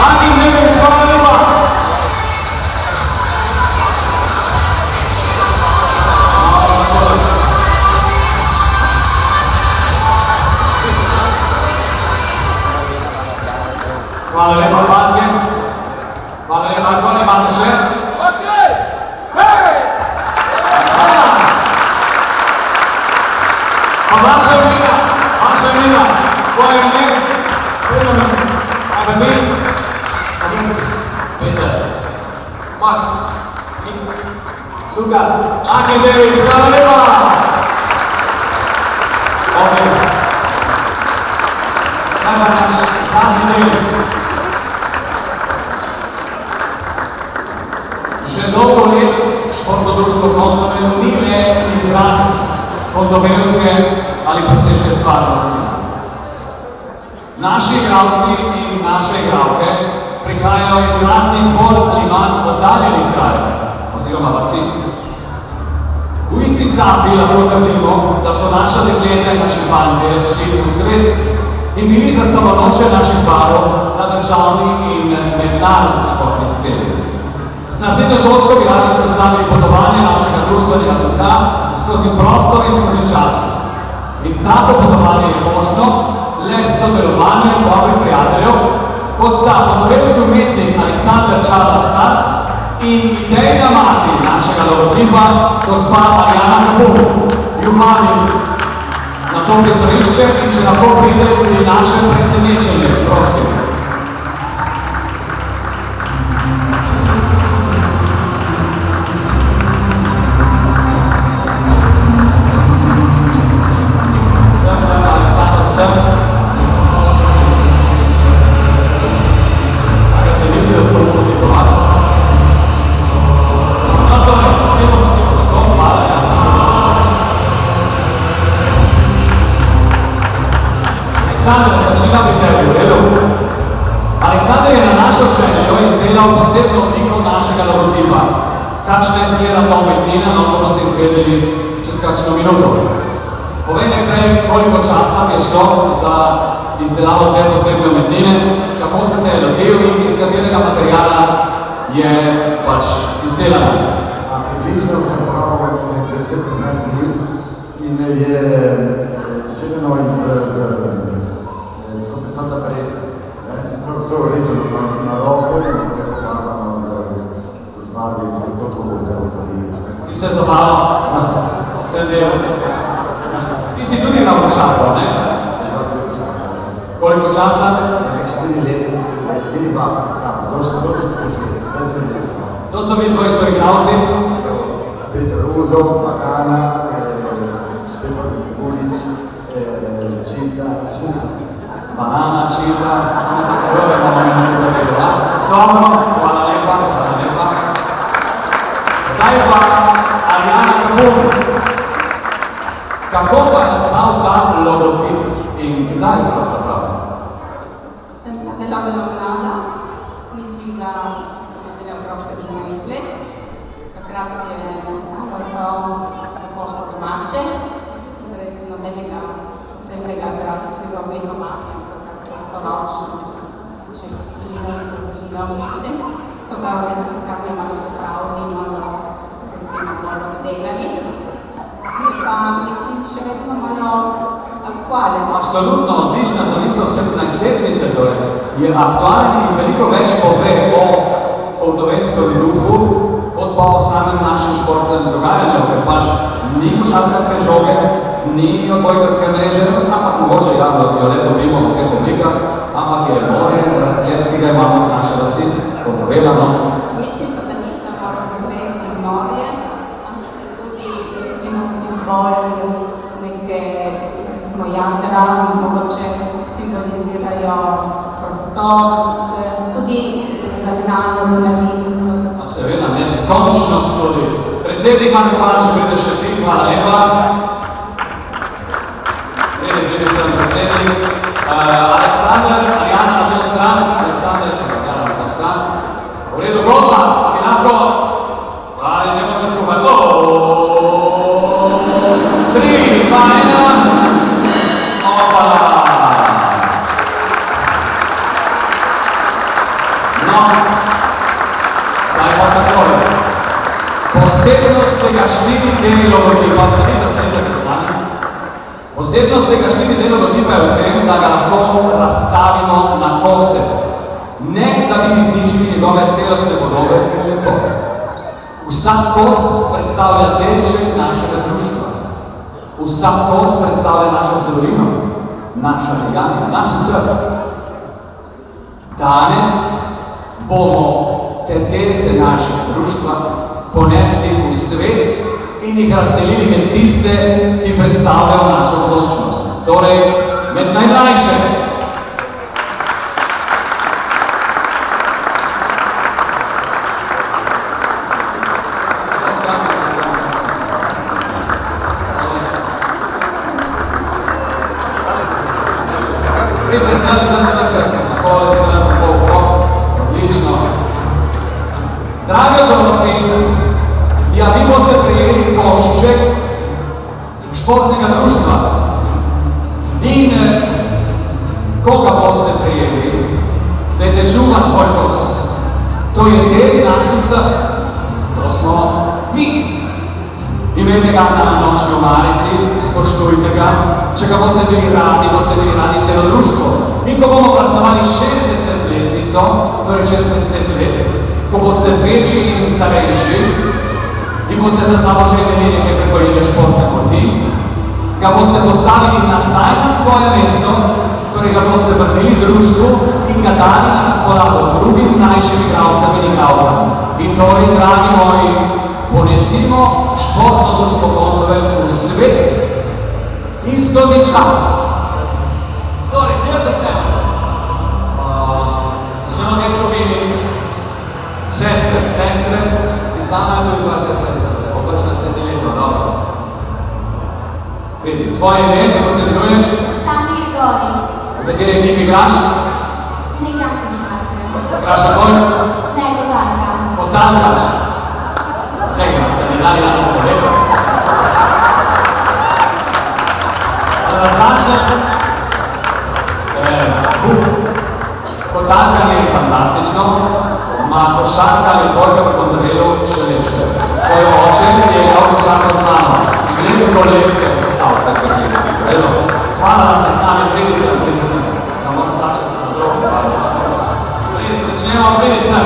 B: Martin Lewis,
A: Hvala lepa, fantje. Hvala lepa, kako imate še? Pa vaša imena, tvoje ime? Kaj pa ti?
B: Peter, Max, Luka,
A: Aki Davis, hvala lepa! Ok. Kaj pa naš zadnji del? Že dolgo let športno društvo Kondovel ni le izraz kondovelske ali presežne stvarnosti. Naši igralci in naše igralke prihajajo iz raznih bolj ali manj oddaljenih krajev, oziroma vasi. V isti sapi lahko trdimo, da so naša dekleta in naši fantje šli v svet in bili zastavonoše naših barov na državni in mednarodni športni sceni. S naslednjo točko bi radi spoznali potovanje našega društvenega duha skozi prostor in skozi čas. In tako potovanje je možno le s sodelovanjem dobrih prijateljev, kot sta kondovelski umetnik Aleksander Čaba Starc in idejna mati našega logotipa, gospa Marjana Kapun. Ju vabim na to prizorišče in če lahko pride tudi naše presenečenje, prosim. Sem, Aleksander, sem. Kaj se misli, da s to muziko, a? No, to ne, pustimo, tako, hvala, ja. Aleksander, začela bi tebi, v redu? Aleksander je na našo željo izdelal posebno obliko našega logotipa. Kakšna je izgleda ta umetnina, no to boste izvedeli čez kakšno minuto. Povej najprej, koliko časa je šlo za izdelavo te posebne umetnine, kako si se je lotil in iz katerega materijala je pač izdelana.
J: Približno sem pravil 10-15 dni in je izdelano iz skupaj parede. To je vse rezano na roke in potem pomagano z zbarvi, tako to karoseri.
A: Si se zabaval na tem delu? Ti si tudi na vprašalko, ne? Koliko časa?
J: 4 let, bili basket sam, do 10 let.
A: To so bili tvoji soigralci?
J: Peter Uzov, Magana, Štefan Bulič, Čita, Susa.
A: Banana, Čita, samo tako robe, imamo minuto dela. Dobro, hvala lepa, hvala lepa. Zdaj pa Arijana Kapun. Kako pa je nastal ta logotip in kdaj pravzaprav?
I: Sem bila zelo mlada, mislim, da sem imela okrog 17 let. Takrat je nastalo to tako po domače, brez nobenega posebnega grafičnega oblikovanja, ampak prostoročno, s šestilom, turbilom, so ga v tiskarni malo popravili, malo recimo bolj obdelali. Pa mislim, še vedno malo aktualen.
A: Absolutno, odlična zamisel 17-letnice, torej je aktualen in veliko več pove o koldovenskem duhu, kot pa o samem našem športnem dogajanju, ker pač ni košarkarske žoge, ni odbojkarske mreže, ampak mogoče ja, jo le dobimo v teh oblikah, ampak je morje, razgled, ki ga imamo z naše vasi, Kondovelano.
I: Mislim pa, da ni samo razgled in morje, ampak je tudi recimo simbol neke recimo jadra, mogoče simbolizirajo prostost, tudi zagnanost, mladinstvo.
A: Seveda, neskončnost tudi. Predsednik Marko Marč, pride še ti, hvala lepa. Pridi sem predsednik. Aleksander, Arijana na to stran. Aleksander, Arijana na to stran. V redu, godba, a bi lahko? Ali idemo se skupaj. 3, 2, 1. Opala. No, zdaj pa takoj. Posebnost tega 4D logotipa, stanite z nami. Posebnost tega 4D logotipa je v tem, da ga lahko razstavimo na kose.
B: njegove celostne podobe in lepote. Vsak kos predstavlja delček našega društva. Vsak kos predstavlja našo zgodovino, naša dejanja, nas vseh. Danes bomo te delce našega društva ponesli v svet in jih razdelili med tiste, ki predstavljajo našo bodočnost. Torej, med najmlajše. Pridite sem, takole sem, odlično. Dragi otroci, ja, vi boste prijeli košček športnega društva. In koga boste prijeli? Dajte čuvat svoj kos. To je del nas vseh. To smo mi. Imejte ga na nočni omarici, spoštujte ga. Če ga boste bili radi celo društvo. In ko bomo praznovali 60-letnico, torej čez 10 let, ko boste večji in starejši in boste za sabo želeli nekaj prehojile športne poti, ga boste postavili nazaj na svoje mesto, torej ga boste vrnili društvu in ga dali na razpolago drugim mlajšim igralcem in igralkam. In torej, dragi moji, ponesimo športno društvo Gondove v svet in skozi čas. Torej, kje začnemo? Začnemo te skupini. Sestre, si sama tudi vrate sestre, obršna se ti leto, dobro. Pridi, tvoje ime, kako se imenuješ?
K: Tani Gori.
B: V kateri ekipi igraš?
K: Ne igram košarke.
B: Igraš takoj?
K: Ne, kotarka.
B: Kotarkaš? Čekaj, vas ste mi dali na pogledu. Da začnem. Kotarkanje je fantastično. Ma košarka ali borka v Gondorelu še lepše. Tvoj oče je igral košarko z mano. In glede kako lep je postal vse kar je. Hvala, da ste z nami, pridi sem. Da moram začeti na drugo. Začnemo, pridi sem.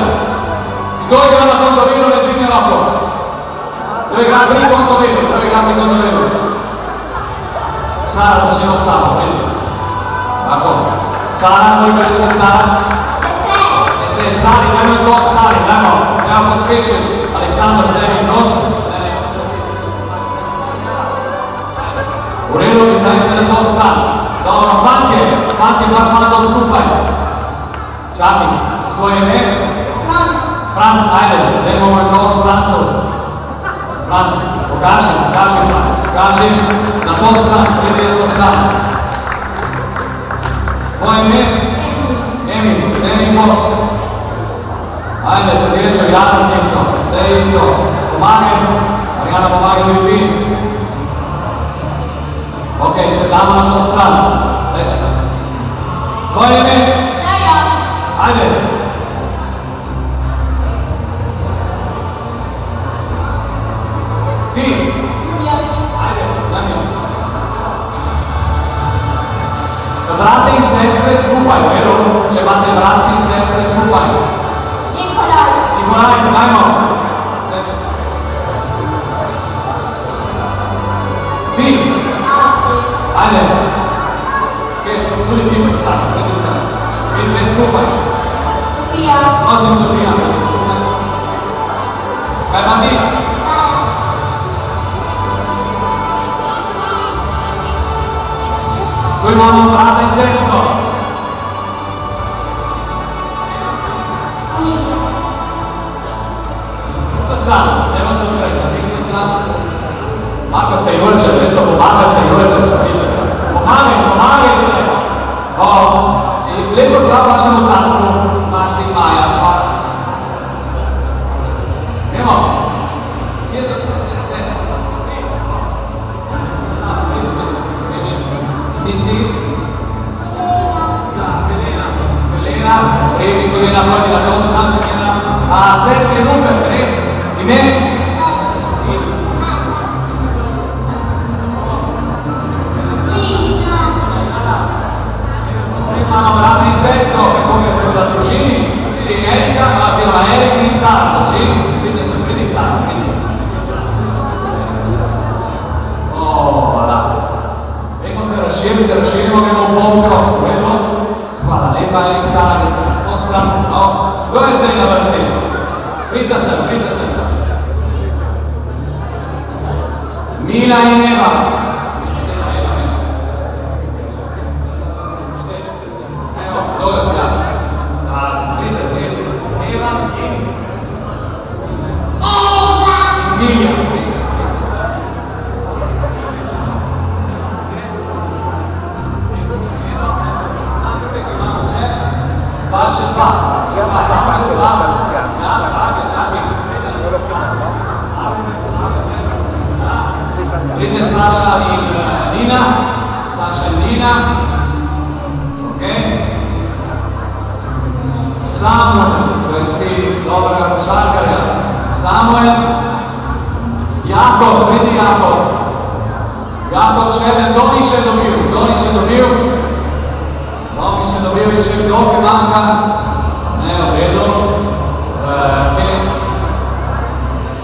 B: Kdo igra na Gondorelu, ne dvigne roko? Kdo igra pri Gondorelu? Sara, začnemo s tabo, pridi. Tako. Sara, koliko let si stara? Sari, dajmo gos, Sari, dajmo pospešiti. Aleksandar, vzemi nos. V redu, in daj se na to stran. Dobro, fantje, par fantov skupaj. Čakaj, tvoje ime? Franc, ajde, dajmo moj gos Francu. Franc, pokaži Franc, pokaži na to stran, pridi na to stran. Tvoje ime? Emil, vzemi gos. Ajde, trječa jadrnico, vse isto. Pomagaj, Marijana, pomagaj tudi ti. Ok, se damo na to stran. Dajte se. Tvoje ime? Ajde. Ti? Ajde, zanimljivo. Brate in sestre skupaj, vero? Če imate bratci in sestre skupaj. Nikolaj, dajmo. Ti? Ajde. Tudi ti predstavi, predi sem. In dve skupaj.
K: Sofija.
B: Nosim Sofija, predi skupaj. Kaj pa ti? Tu imamo brata in sestro. Stran, nema se odprej, na tisto stran. Marko se Jurče, mesto pomagati se Jurče, če vidite. Pomagaj. Lepo zdrav vašemu tatku, Maxi in Maja. Evo, kje so se? Ti si? Helena, prijemi Helena, pojdi na to stran, Helena. Sestri Rupert, res? Ime? Imamo brati in sestro, kako je se v družini. Erika, kraljev Sarajevica. Ostran, no, kdo je zdaj na vrsti? Pridite sem. Mila in Eva. Evo, dole, ja. Pridite. Eva in Milja. Še dva. Vidite Saša in Nina. Ok. Samuel, to je sin dobrega košarkarja. Samuel. Jakob, pridi Jakob. Jakob še ne, kdo ni še dobil? In še kdo, ki manjka? Ne, v redu.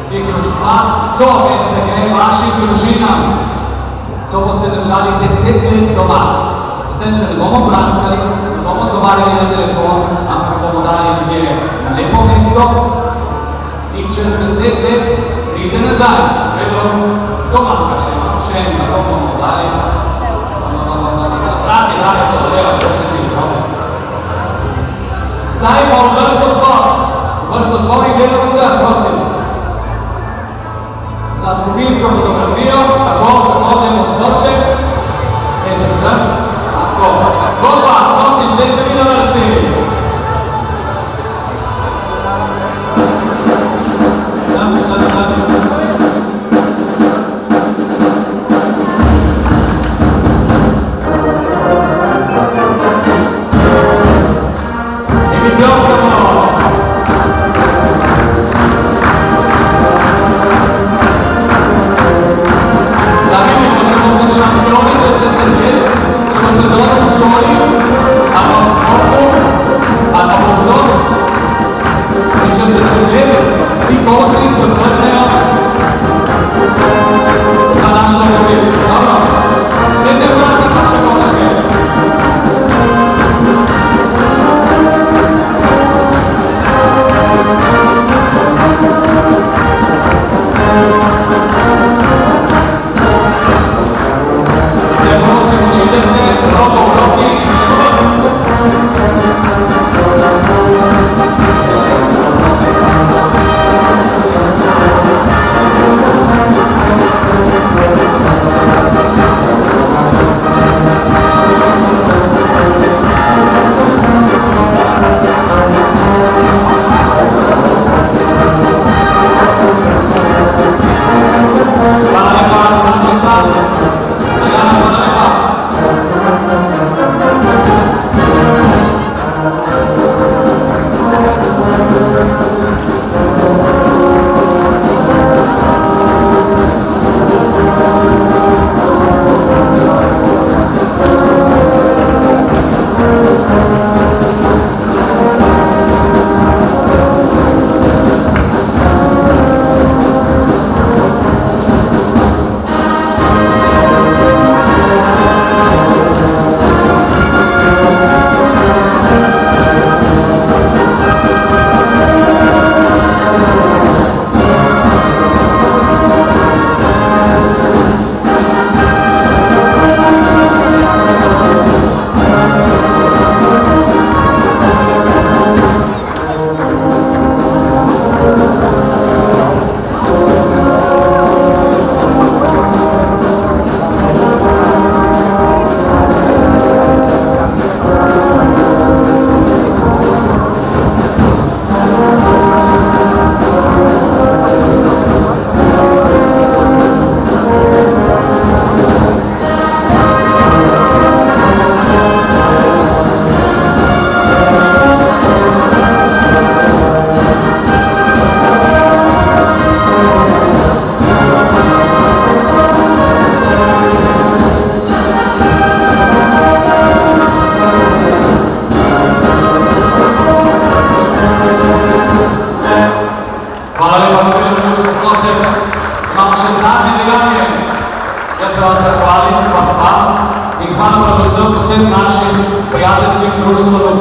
B: Teh je už dva. To, veste, gre vašim družinam. To boste držali 10 let doma. S tem se ne bomo praskali, ne bomo odgovarjali na telefon, ampak bomo dali nekje na lepo mesto in čez 10 let pride nazaj. V redu. To manjka še enega, to bomo dali. Vrati, to levo, še ti. Zdaj pa v vrsto zbor in gledamo se, prosim. Za skupinsko fotografijo, tako, dajmo stoček. Kaj se sem? Tako. Godba, prosim, zdaj ste vi na vrsti. Sem.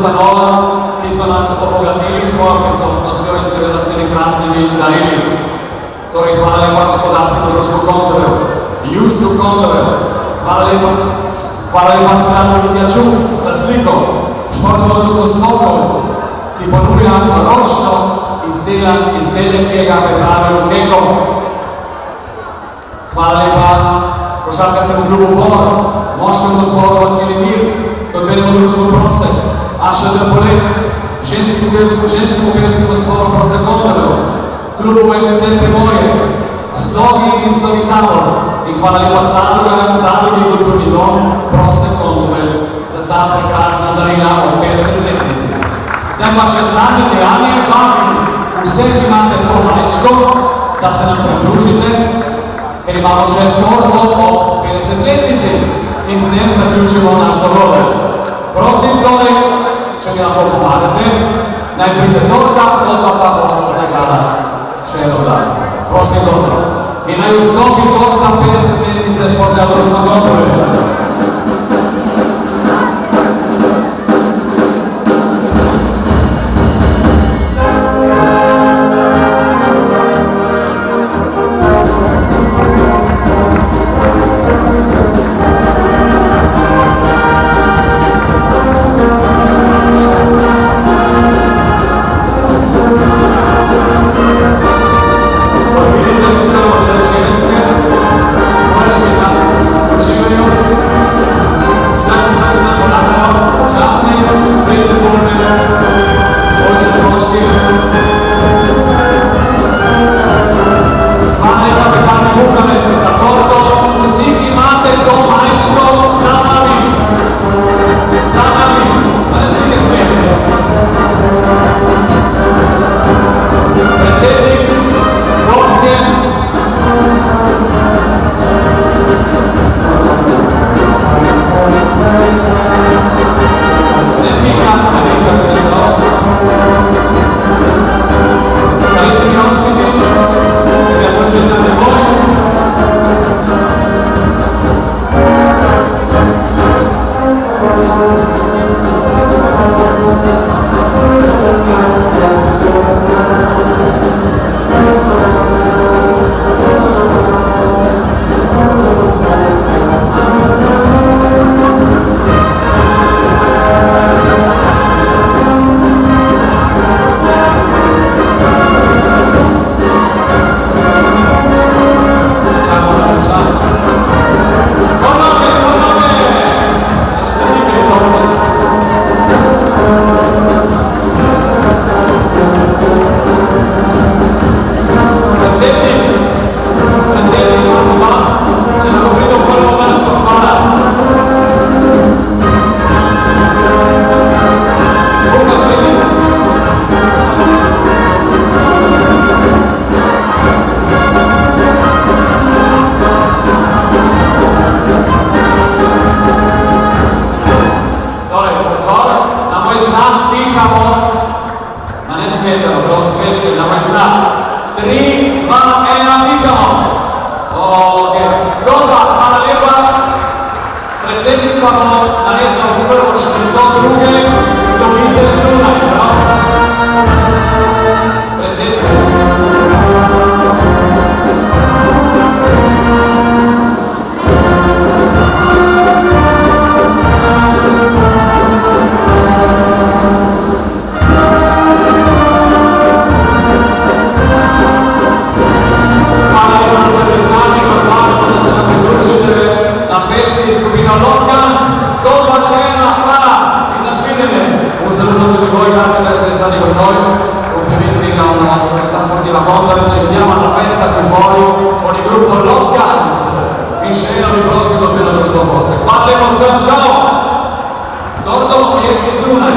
B: ustanova, ki so nas obogatili s svojo prisotnostjo in seveda s temi krasnimi darili. Torej, hvala lepa gospodarskemu društvu Kontorev, Jusu Kontorev, hvala lepa skladu Mitja Čuk za sliko, športno društvo Sokol, ki ponuja ročno izdelan izdelek, ki ga pripravil Keko. Hvala lepa košarkarskemu klubu Bor, moškemu zboru Vasilij Mirk, godbenemu društvu Prosek, AŠD Polet, ženskemu pevskemu zboru Prosek Kontorev, klubu FC Primorje, Slogi in Slogi Tabor in hvala lepa zadrugi Kulturni dom Prosek Kontorev za ta prekrasna darila od 50-letnici. Zdaj pa še zadnje dejanje, vabim vse, ki imate to malečko, da se nam pridružite, ker imamo še torto ob 50-letnici in s tem zaključimo naš dogovor. Prosim torej, če mi lahko pomagate, naj pride torta, odmah pa bo zagrala še eno glasbo. Prosim dobro. In naj vstopi torta 50-letnice športnega društva Kontorev. Hvala lepo vsem, čau! Torto je izunaj,